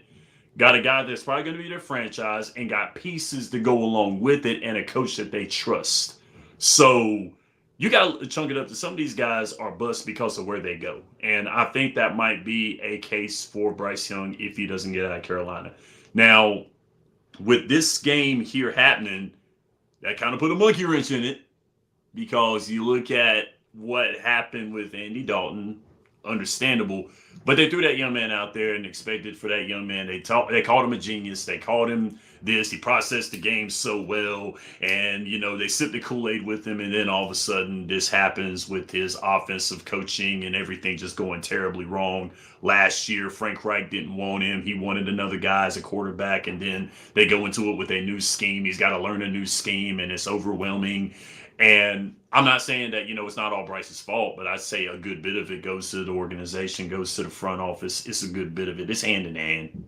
Got a guy that's probably going to be their franchise and got pieces to go along with it and a coach that they trust. So you got to chunk it up to some of these guys are bust because of where they go. And I think that might be a case for Bryce Young if he doesn't get out of Carolina. Now, with this game here happening, that kind of put a monkey wrench in it because you look at what happened with Andy Dalton, understandable, but they threw that young man out there and expected for that young man. They called him a genius. They called him this. He processed the game so well, and they sipped the Kool-Aid with him. And then all of a sudden, this happens with his offensive coaching and everything just going terribly wrong. Last year, Frank Reich didn't want him. He wanted another guy as a quarterback, and then they go into it with a new scheme. He's got to learn a new scheme, and it's overwhelming. And I'm not saying that, it's not all Bryce's fault, but I'd say a good bit of it goes to the organization, goes to the front office. It's a good bit of it. It's hand in hand.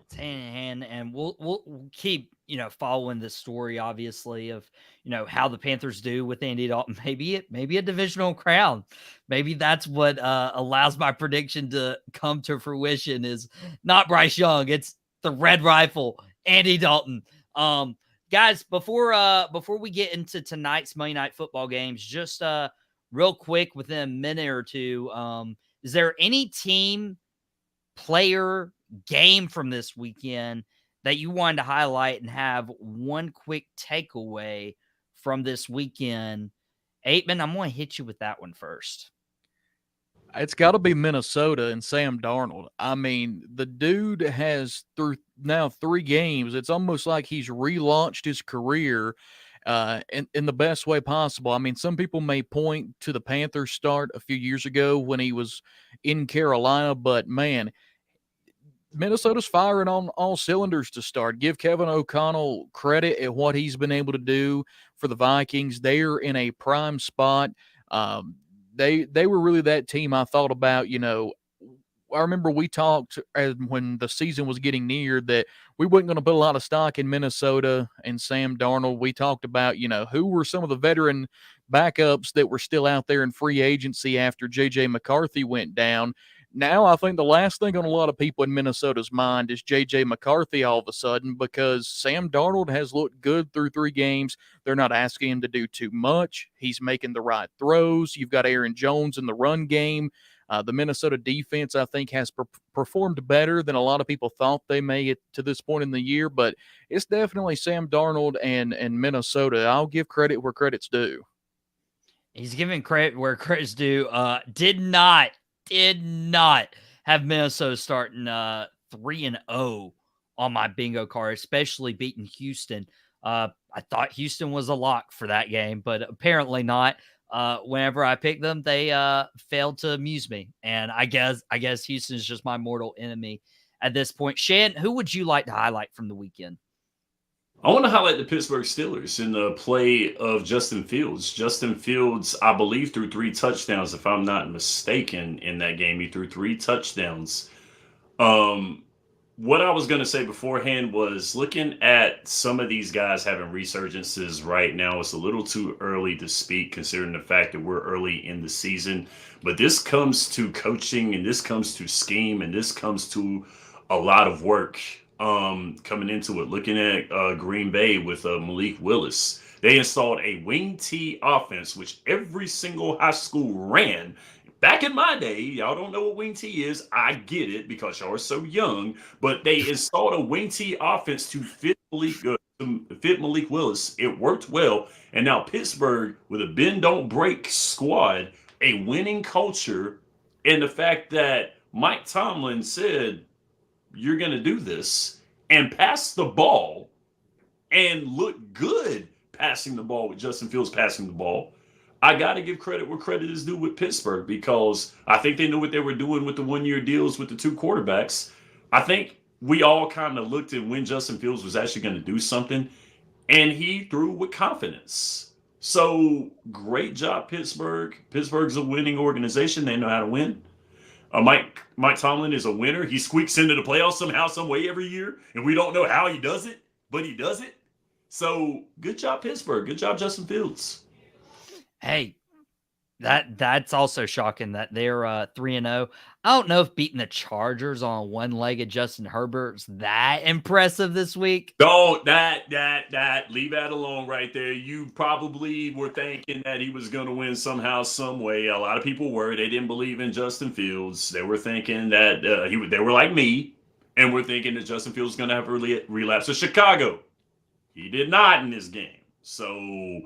It's hand in hand, and we'll keep, following this story, obviously, of, how the Panthers do with Andy Dalton. Maybe a divisional crown. Maybe that's what allows my prediction to come to fruition is not Bryce Young. It's the Red Rifle, Andy Dalton. Guys, before we get into tonight's Monday Night Football games, just real quick, within a minute or two, is there any team, player, game from this weekend that you wanted to highlight and have one quick takeaway from this weekend? Aikman, I'm going to hit you with that one first. It's got to be Minnesota and Sam Darnold. I mean, the dude has through now 3 games. It's almost like he's relaunched his career in the best way possible. I mean, some people may point to the Panthers start a few years ago when he was in Carolina, but man, Minnesota's firing on all cylinders to start. Give Kevin O'Connell credit at what he's been able to do for the Vikings. They're in a prime spot. They were really that team I thought about. I remember we talked when the season was getting near that we weren't going to put a lot of stock in Minnesota and Sam Darnold. We talked about, who were some of the veteran backups that were still out there in free agency after J.J. McCarthy went down. Now I think the last thing on a lot of people in Minnesota's mind is J.J. McCarthy all of a sudden, because Sam Darnold has looked good through 3 games. They're not asking him to do too much. He's making the right throws. You've got Aaron Jones in the run game. The Minnesota defense, I think, has performed better than a lot of people thought they may get to this point in the year, but it's definitely Sam Darnold and Minnesota. I'll give credit where credit's due. He's giving credit where credit's due. Did not have Minnesota starting 3-0 on my bingo card, especially beating Houston. I thought Houston was a lock for that game, but apparently not. Whenever I picked them, they failed to amuse me. And I guess Houston is just my mortal enemy at this point. Shan, who would you like to highlight from the weekend? I want to highlight the Pittsburgh Steelers in the play of Justin Fields. Justin Fields, I believe, threw 3 touchdowns, if I'm not mistaken, in that game. He threw 3 touchdowns. What I was going to say beforehand was looking at some of these guys having resurgences right now. It's a little too early to speak considering the fact that we're early in the season. But this comes to coaching, and this comes to scheme, and this comes to a lot of work coming into it. Looking at Green Bay with Malik Willis. They installed a wing T offense, which every single high school ran. Back in my day, y'all don't know what wing T is. I get it because y'all are so young, but they installed a wing T offense to fit Malik Willis. It worked well. And now Pittsburgh, with a bend don't break squad, a winning culture, and the fact that Mike Tomlin said, you're going to do this, and pass the ball and look good passing the ball with Justin Fields passing the ball. I got to give credit where credit is due with Pittsburgh, because I think they knew what they were doing with the 1-year deals with the 2 quarterbacks. I think we all kind of looked at when Justin Fields was actually going to do something, and he threw with confidence. So great job, Pittsburgh. Pittsburgh's a winning organization. They know how to win. Mike Tomlin is a winner. He squeaks into the playoffs somehow, some way every year, and we don't know how he does it, but he does it. So good job, Pittsburgh. Good job, Justin Fields. Hey, that's also shocking that they're 3-0. I don't know if beating the Chargers on a one-legged Justin Herbert's that impressive this week. Don't leave that alone right there. You probably were thinking that he was going to win somehow, some way. A lot of people were. They didn't believe in Justin Fields. They were thinking that they were like me, and we're thinking that Justin Fields was going to have a relapse of Chicago. He did not in this game. So,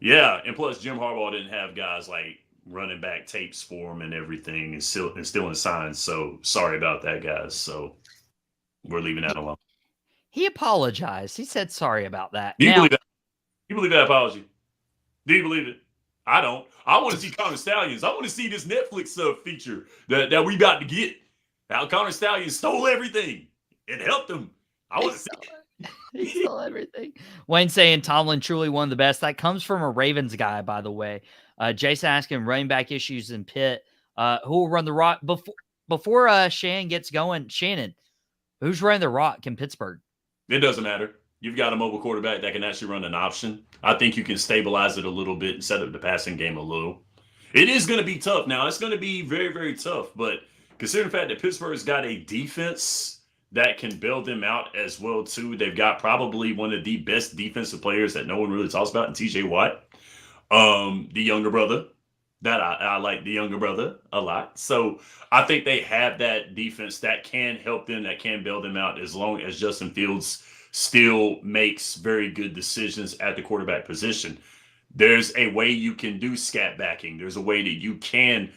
yeah, and plus Jim Harbaugh didn't have guys like running back tapes for him and everything, and still in signs. So sorry about that, guys. So we're leaving that alone. He apologized. He said sorry about that. Do you believe that? You believe that apology? Do you believe it? I don't. I want to see Connor Stallions. I want to see this Netflix feature that we got to get. How Connor Stallions stole everything and helped him. I want to see it. He stole everything. Wayne saying Tomlin truly one of the best. That comes from a Ravens guy, by the way. Jason asking running back issues in Pitt. Who will run the rock before Shannon gets going? Shannon, who's running the rock in Pittsburgh? It doesn't matter. You've got a mobile quarterback that can actually run an option. I think you can stabilize it a little bit and set up the passing game a little. It is going to be tough. Now, it's going to be very, very tough. But considering the fact that Pittsburgh's got a defense that can bail them out as well, too. They've got probably one of the best defensive players that no one really talks about in TJ Watt, the younger brother. That I like the younger brother a lot. So I think they have that defense that can help them, that can bail them out as long as Justin Fields still makes very good decisions at the quarterback position. There's a way you can do scat backing. There's a way that you can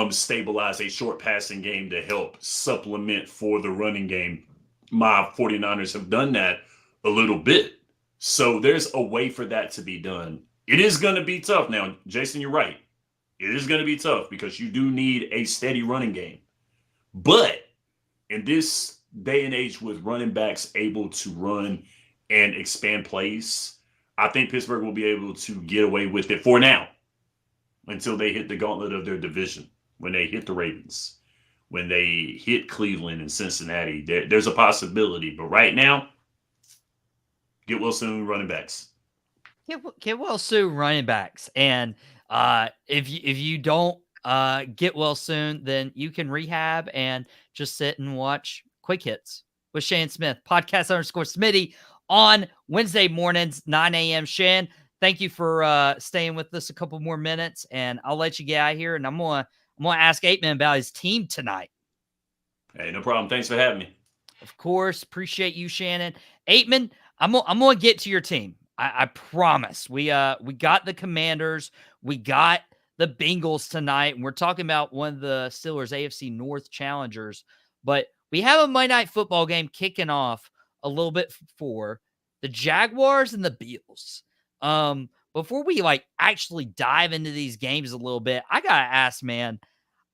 stabilize a short passing game to help supplement for the running game. My 49ers have done that a little bit. So there's a way for that to be done. It is going to be tough. Now, Jason, you're right. It is going to be tough because you do need a steady running game. But in this day and age with running backs able to run and expand plays, I think Pittsburgh will be able to get away with it for now until they hit the gauntlet of their division. When they hit the Ravens, when they hit Cleveland and Cincinnati, there's a possibility. But right now, get well soon running backs. Get well soon running backs. And if you don't get well soon, then you can rehab and just sit and watch Quick Hits with Shannon Smith, podcast_Smitty on Wednesday mornings, 9 a.m. Shan, thank you for staying with us a couple more minutes, and I'll let you get out of here, and I'm gonna ask Aikman about his team tonight. Hey, no problem. Thanks for having me. Of course, appreciate you, Shannon. Aikman, I'm gonna get to your team. I promise. We got the Commanders, we got the Bengals tonight, and we're talking about one of the Steelers AFC North challengers, but we have a Monday Night Football game kicking off a little bit for the Jaguars and the Bills. Before we actually dive into these games a little bit, I gotta ask, man,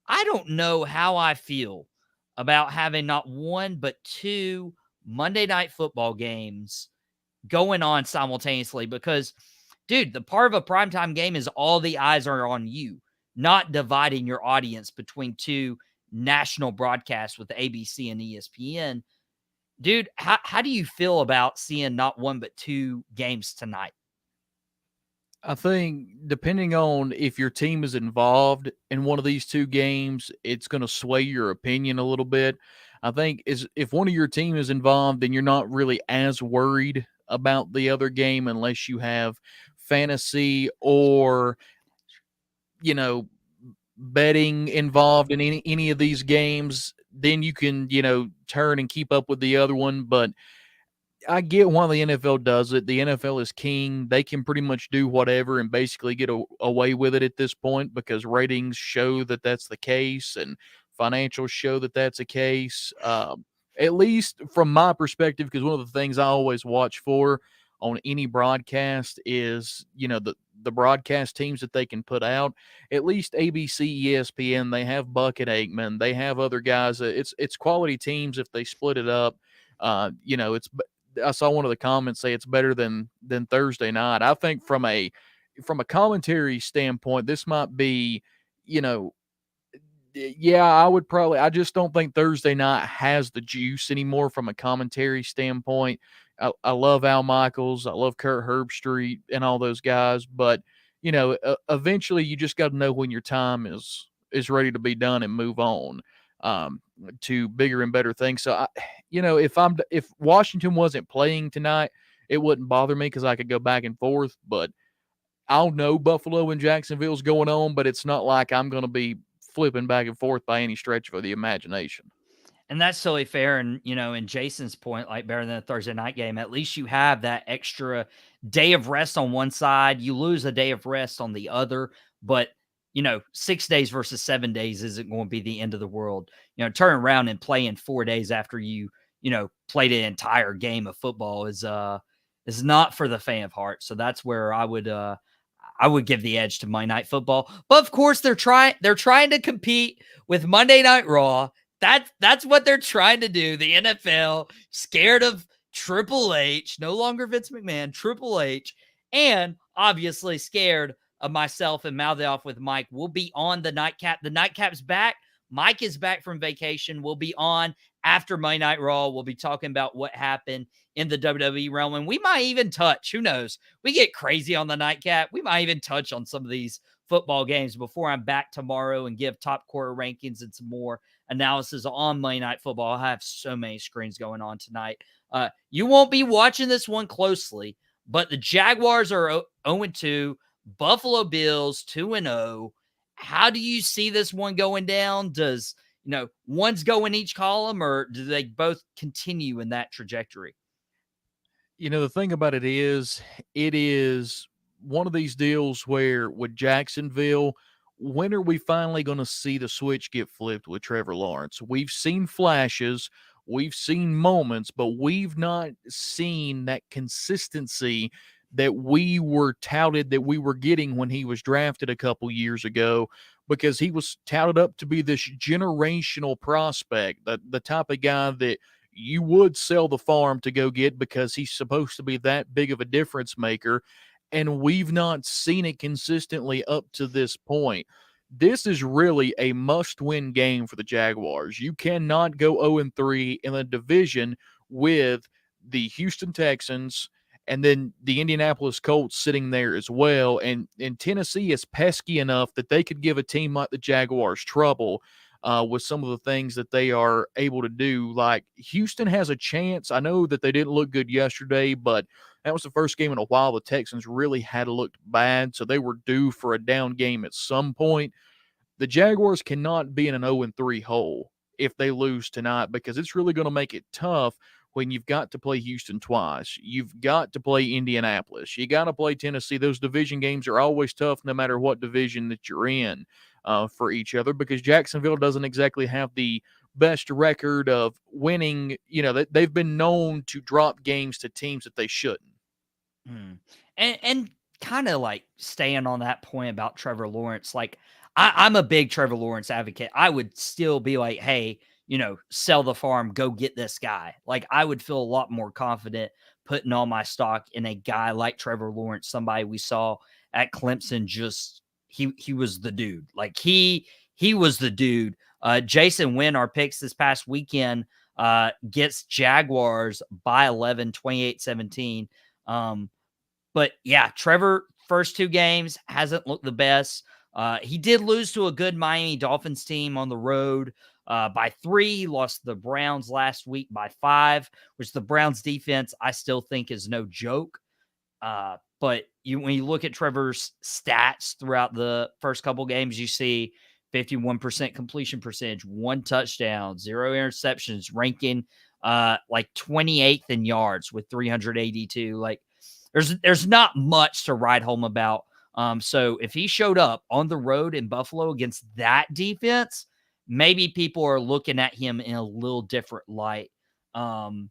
I don't know how I feel about having not one but two Monday Night Football games going on simultaneously because, dude, the part of a primetime game is all the eyes are on you, not dividing your audience between two national broadcasts with ABC and ESPN. Dude, how do you feel about seeing not one but two games tonight? I think depending on if your team is involved in one of these two games, it's going to sway your opinion a little bit. I think if one of your team is involved, then you're not really as worried about the other game unless you have fantasy or, betting involved in any of these games. Then you can, turn and keep up with the other one. But I get why the NFL does it. The NFL is king. They can pretty much do whatever and basically get away with it at this point because ratings show that that's the case and financials show that that's the case. At least from my perspective, because one of the things I always watch for on any broadcast is, the broadcast teams that they can put out. At least ABC, ESPN, they have Buck and Aikman. They have other guys. It's quality teams if they split it up. It's I saw one of the comments say it's better than Thursday night. I think from a commentary standpoint, this might be, I just don't think Thursday night has the juice anymore from a commentary standpoint. I love Al Michaels. I love Kurt Herbstreit and all those guys. But, eventually you just got to know when your time is ready to be done and move on. to bigger and better things. So, if Washington wasn't playing tonight, it wouldn't bother me because I could go back and forth. But I'll know Buffalo and Jacksonville's going on, but it's not like I'm going to be flipping back and forth by any stretch of the imagination. And that's totally fair. And, in Jason's point, like better than a Thursday night game, at least you have that extra day of rest on one side. You lose a day of rest on the other. But, 6 days versus 7 days isn't going to be the end of the world. Turn around and play in 4 days after you, played an entire game of football is not for the faint of heart. So that's where I would give the edge to Monday Night Football. But of course, they're trying to compete with Monday Night Raw. That's what they're trying to do. The NFL, scared of Triple H, no longer Vince McMahon, Triple H, and obviously scared of myself and Mouth It Off with Mike. We'll be on the Nightcap. The Nightcap's back. Mike is back from vacation. We'll be on after Monday Night Raw. We'll be talking about what happened in the WWE realm, and we might even touch, who knows? We get crazy on the Nightcap. We might even touch on some of these football games before I'm back tomorrow and give top quarter rankings and some more analysis on Monday Night Football. I have so many screens going on tonight. You won't be watching this one closely, but the Jaguars are 0-2, Buffalo Bills 2-0. How do you see this one going down? Does, one's go in each column, or do they both continue in that trajectory? The thing about it is one of these deals where with Jacksonville, when are we finally going to see the switch get flipped with Trevor Lawrence? We've seen flashes, we've seen moments, but we've not seen that consistency that we were touted that we were getting when he was drafted a couple years ago, because he was touted up to be this generational prospect, the type of guy that you would sell the farm to go get because he's supposed to be that big of a difference maker. And we've not seen it consistently up to this point. This is really a must-win game for the Jaguars. You cannot go 0-3 in a division with the Houston Texans and then the Indianapolis Colts sitting there as well. And Tennessee is pesky enough that they could give a team like the Jaguars trouble with some of the things that they are able to do. Like, Houston has a chance. I know that they didn't look good yesterday, but that was the first game in a while the Texans really had looked bad, so they were due for a down game at some point. The Jaguars cannot be in an 0-3 hole if they lose tonight, because it's really going to make it tough when you've got to play Houston twice. You've got to play Indianapolis. You got to play Tennessee. Those division games are always tough no matter what division that you're in for each other, because Jacksonville doesn't exactly have the best record of winning. They've been known to drop games to teams that they shouldn't. And kind of like staying on that point about Trevor Lawrence, like I'm a big Trevor Lawrence advocate. I would still be like, hey, sell the farm, go get this guy. Like, I would feel a lot more confident putting all my stock in a guy like Trevor Lawrence, somebody we saw at Clemson. Just he was the dude. Like, he was the dude. Jason Wynn, our picks this past weekend, gets Jaguars by 11, 28-17. But yeah, Trevor, first two games, hasn't looked the best. He did lose to a good Miami Dolphins team on the road by 3. He lost to the Browns last week by 5, which the Browns defense I still think is no joke. But when you look at Trevor's stats throughout the first couple games, you see 51% completion percentage, 1 touchdown, 0 interceptions, ranking like 28th in yards with 382. Like, there's not much to write home about. So if he showed up on the road in Buffalo against that defense, maybe people are looking at him in a little different light. Final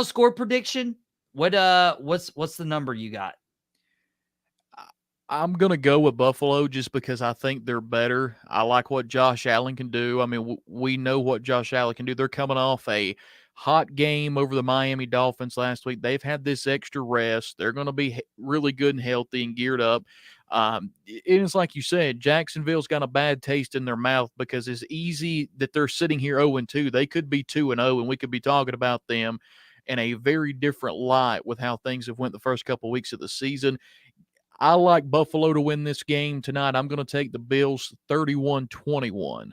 score prediction. What's the number you got? I'm going to go with Buffalo just because I think they're better. I like what Josh Allen can do. I mean, we know what Josh Allen can do. They're coming off a hot game over the Miami Dolphins last week. They've had this extra rest. They're going to be really good and healthy and geared up. It's like you said, Jacksonville's got a bad taste in their mouth because it's easy that they're sitting here 0-2. They could be 2-0, and we could be talking about them in a very different light with how things have went the first couple of weeks of the season. I like Buffalo to win this game tonight. I'm going to take the Bills 31-21.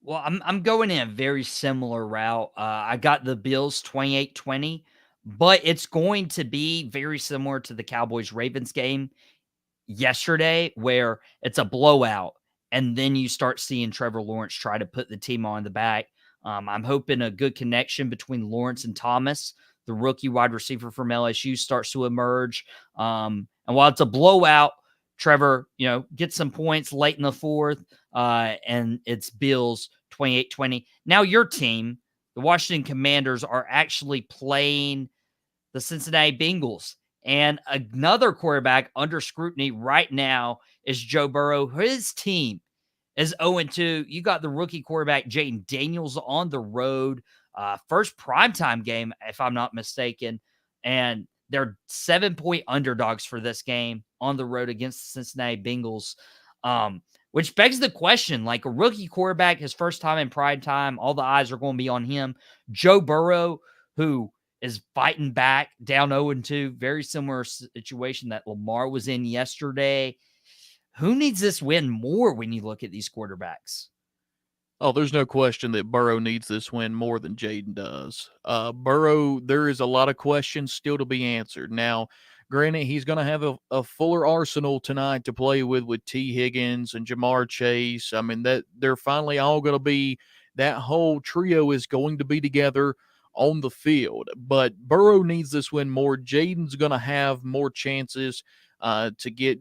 Well, I'm going in a very similar route. I got the Bills 28-20, but it's going to be very similar to the Cowboys-Ravens game yesterday, where it's a blowout, and then you start seeing Trevor Lawrence try to put the team on the back. I'm hoping a good connection between Lawrence and Thomas, the rookie wide receiver from LSU, starts to emerge. And while it's a blowout, Trevor, gets some points late in the fourth, and it's Bills 28-20. Now your team, the Washington Commanders, are actually playing the Cincinnati Bengals. And another quarterback under scrutiny right now is Joe Burrow. His team is 0-2. You got the rookie quarterback Jaden Daniels on the road. First primetime game, if I'm not mistaken. And they're 7-point underdogs for this game on the road against the Cincinnati Bengals. Which begs the question, like a rookie quarterback, his first time in prime time, all the eyes are going to be on him. Joe Burrow, who is fighting back down 0-2, very similar situation that Lamar was in yesterday. Who needs this win more when you look at these quarterbacks? Oh, there's no question that Burrow needs this win more than Jaden does. Burrow, there is a lot of questions still to be answered. Now, granted, he's going to have a fuller arsenal tonight to play with T. Higgins and Jamar Chase. I mean, that they're finally all going to be, that whole trio is going to be together on the field. But Burrow needs this win more. Jaden's going to have more chances to get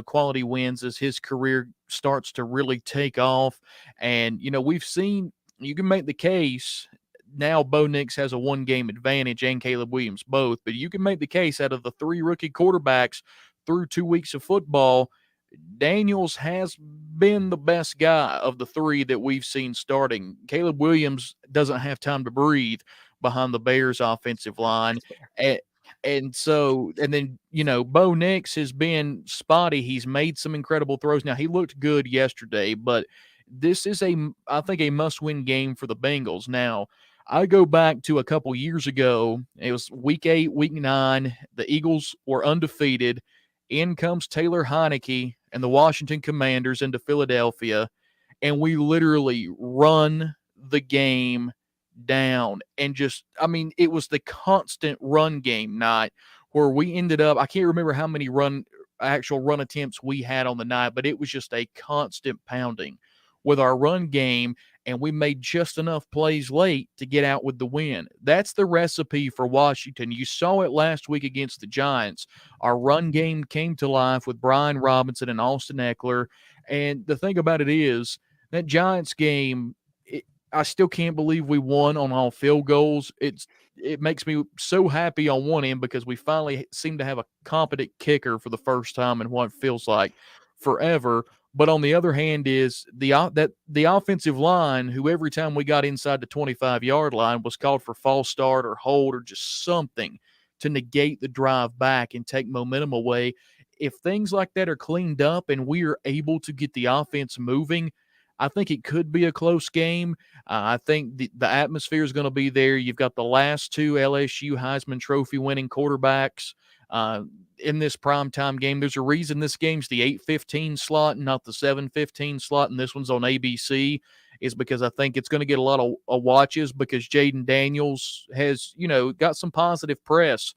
quality wins as his career starts to really take off. And, we've seen, you can make the case now Bo Nix has a 1-game advantage and Caleb Williams both, but you can make the case out of the 3 rookie quarterbacks through 2 weeks of football, Daniels has been the best guy of the 3 that we've seen starting. Caleb Williams doesn't have time to breathe behind the Bears offensive line. And then, Bo Nix has been spotty. He's made some incredible throws. Now, he looked good yesterday, but this is I think, a must-win game for the Bengals. Now, I go back to a couple years ago. It was week 8, week 9. The Eagles were undefeated. In comes Taylor Heineke and the Washington Commanders into Philadelphia, and we literally run the game down. And it was the constant run game night where we ended up, I can't remember how many actual run attempts we had on the night, but it was just a constant pounding with our run game, and we made just enough plays late to get out with the win. That's the recipe for Washington. You saw it last week against the Giants. Our run game came to life with Brian Robinson and Austin Eckler. And the thing about it is, that Giants game, I still can't believe we won on all field goals. It makes me so happy on one end because we finally seem to have a competent kicker for the first time in what feels like forever. But on the other hand is the offensive line, who every time we got inside the 25-yard line was called for false start or hold or just something to negate the drive back and take momentum away. If things like that are cleaned up and we are able to get the offense moving, I think it could be a close game. I think the atmosphere is going to be there. You've got the last 2 LSU Heisman Trophy winning quarterbacks in this primetime game. There's a reason this game's the 8:15 slot and not the 7:15 slot, and this one's on ABC, is because I think it's going to get a lot of watches because Jaden Daniels has, got some positive press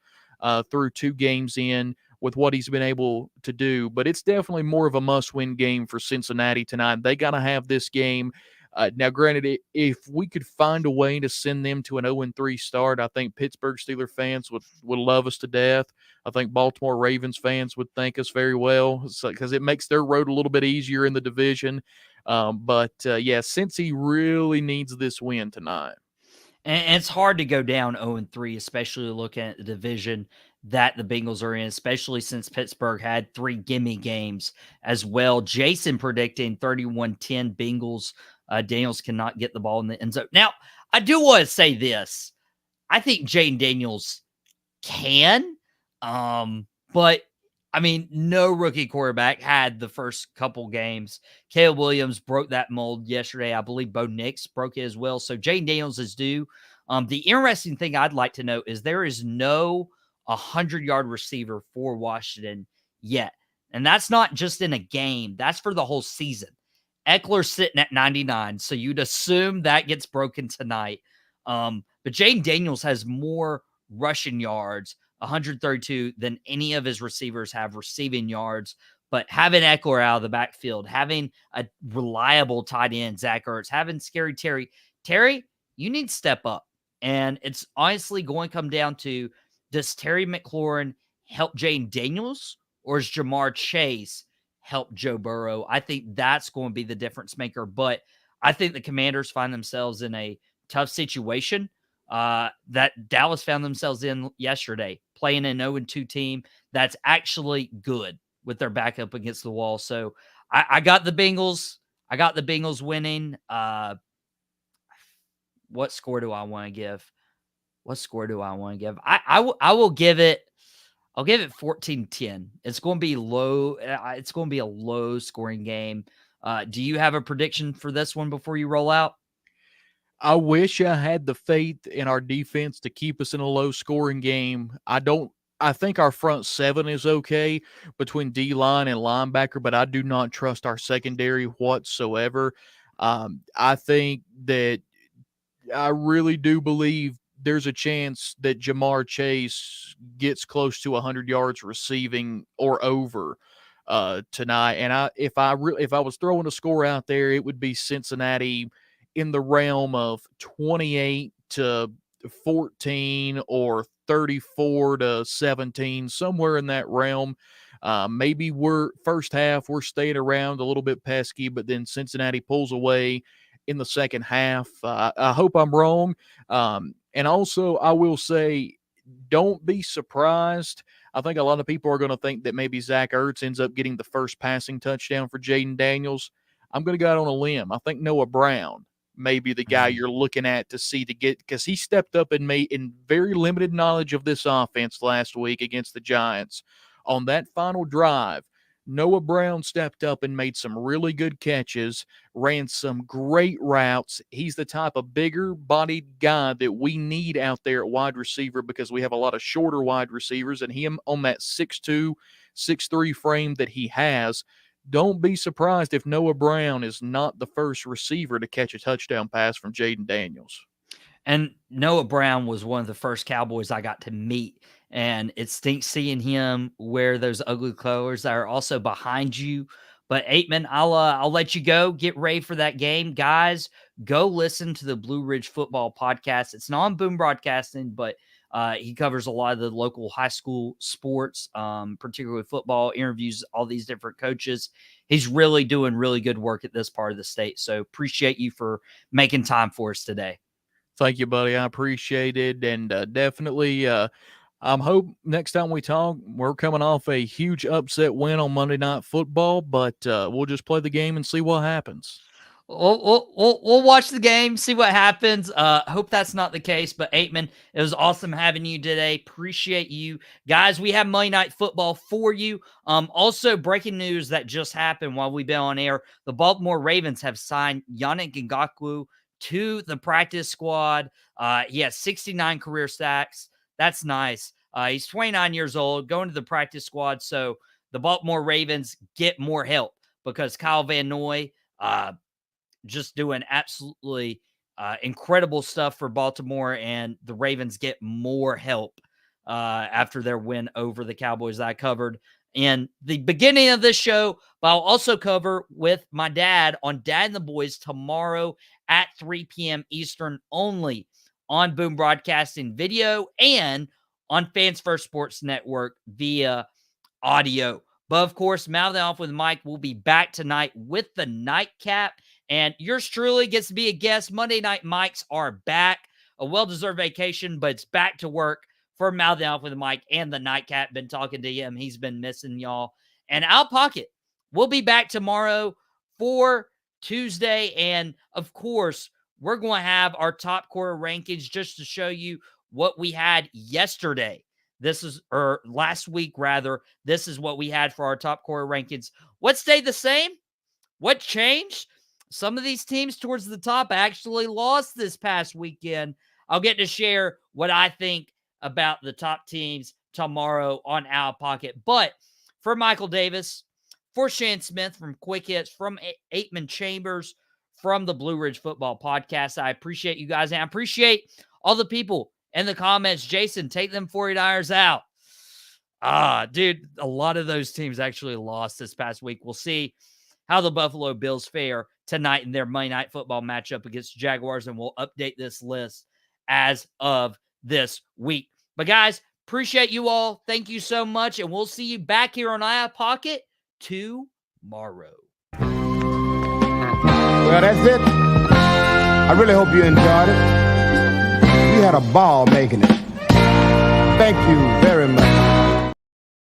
through 2 games in with what he's been able to do. But it's definitely more of a must-win game for Cincinnati tonight. They got to have this game. Now, granted, if we could find a way to send them to an 0-3 start, I think Pittsburgh Steelers fans would love us to death. I think Baltimore Ravens fans would thank us very well because it makes their road a little bit easier in the division. But Cincy really needs this win tonight. And it's hard to go down 0-3, especially looking at the division that the Bengals are in, especially since Pittsburgh had 3 gimme games as well. Jason predicting 31-10 Bengals. Daniels cannot get the ball in the end zone. Now, I do want to say this. I think Jaden Daniels can, but no rookie quarterback had the first couple games. Caleb Williams broke that mold yesterday. I believe Bo Nix broke it as well. So Jaden Daniels is due. The interesting thing I'd like to note is there is no 100-yard receiver for Washington yet. And that's not just in a game. That's for the whole season. Eckler's sitting at 99, so you'd assume that gets broken tonight. But Jaden Daniels has more rushing yards, 132, than any of his receivers have receiving yards. But having Eckler out of the backfield, having a reliable tight end, Zach Ertz, having scary Terry, you need to step up. And it's honestly going to come down to, does Terry McLaurin help Jaden Daniels, or is Jamar Chase help Joe Burrow? I think that's going to be the difference maker. But I think the Commanders find themselves in a tough situation that Dallas found themselves in yesterday, playing an 0-2 team that's actually good with their back up against the wall. So I got the Bengals. I got the Bengals winning. What score do I want to give? I will give it. I'll give it 14-10. It's going to be low. It's going to be a low scoring game. Do you have a prediction for this one before you roll out? I wish I had the faith in our defense to keep us in a low scoring game. I think our front seven is okay between D-line and linebacker, but I do not trust our secondary whatsoever. I think that I really do believe there's a chance that Jamar Chase gets close to 100 yards receiving or over tonight. And if I was throwing a score out there, it would be Cincinnati in the realm of 28-14 or 34-17, somewhere in that realm. Maybe first half we're staying around a little bit pesky, but then Cincinnati pulls away in the second half. I hope I'm wrong. And also, I will say, don't be surprised. I think a lot of people are going to think that maybe Zach Ertz ends up getting the first passing touchdown for Jaden Daniels. I'm going to go out on a limb. I think Noah Brown may be the guy you're looking at to see to get, because he stepped up and made, in very limited knowledge of this offense last week against the Giants. On that final drive, Noah Brown stepped up and made some really good catches, ran some great routes. He's the type of bigger-bodied guy that we need out there at wide receiver, because we have a lot of shorter wide receivers, and him on that 6'2", 6'3" frame that he has. Don't be surprised if Noah Brown is not the first receiver to catch a touchdown pass from Jaden Daniels. And Noah Brown was one of the first Cowboys I got to meet. And it stinks seeing him wear those ugly colors that are also behind you. But Aikman, I'll let you go. Get ready for that game. Guys, go listen to the Blue Ridge Football Podcast. It's not on Boom Broadcasting, but he covers a lot of the local high school sports, particularly football, interviews all these different coaches. He's really doing really good work at this part of the state. So appreciate you for making time for us today. Thank you, buddy. I appreciate it. And definitely, hope next time we talk, we're coming off a huge upset win on Monday Night Football, but we'll just play the game and see what happens. We'll watch the game, see what happens. Hope that's not the case. But Aikman, it was awesome having you today. Appreciate you. Guys, we have Monday Night Football for you. Also, breaking news that just happened while we've been on air. The Baltimore Ravens have signed Yannick Ngakoue to the practice squad. He has 69 career sacks. That's nice. He's 29 years old, going to the practice squad. So the Baltimore Ravens get more help, because Kyle Van Noy just doing absolutely incredible stuff for Baltimore, and the Ravens get more help after their win over the Cowboys that I covered in the beginning of this show, but I'll also cover with my dad on Dad and the Boys tomorrow at 3 p.m. Eastern, only on Boom Broadcasting video and on Fans First Sports Network via audio. But of course, Mouthing Off with Mike will be back tonight with the nightcap, and yours truly gets to be a guest. Monday Night Mics are back. A well-deserved vacation, but it's back to work for Mouthing Off with Mike and the nightcap. Been talking to him. He's been missing y'all. And Out Pocket, we'll be back tomorrow for Tuesday. And of course, we're going to have our top quarter rankings just to show you what we had yesterday. Or last week, rather. This is what we had for our top quarter rankings. What stayed the same? What changed? Some of these teams towards the top actually lost this past weekend. I'll get to share what I think about the top teams tomorrow on Out Pocket. But for Michael Davis, For Shannon Smith from QuickHits, from Aikman Chambers, from the Blue Ridge Football Podcast, I appreciate you guys. And I appreciate all the people in the comments. Jason, take them 49ers out. Dude, a lot of those teams actually lost this past week. We'll see how the Buffalo Bills fare tonight in their Monday Night Football matchup against Jaguars, and we'll update this list as of this week. But guys, appreciate you all. Thank you so much, and we'll see you back here on Eye Pocket tomorrow. Well, that's it. I really hope you enjoyed it. We had a ball making it. Thank you very much.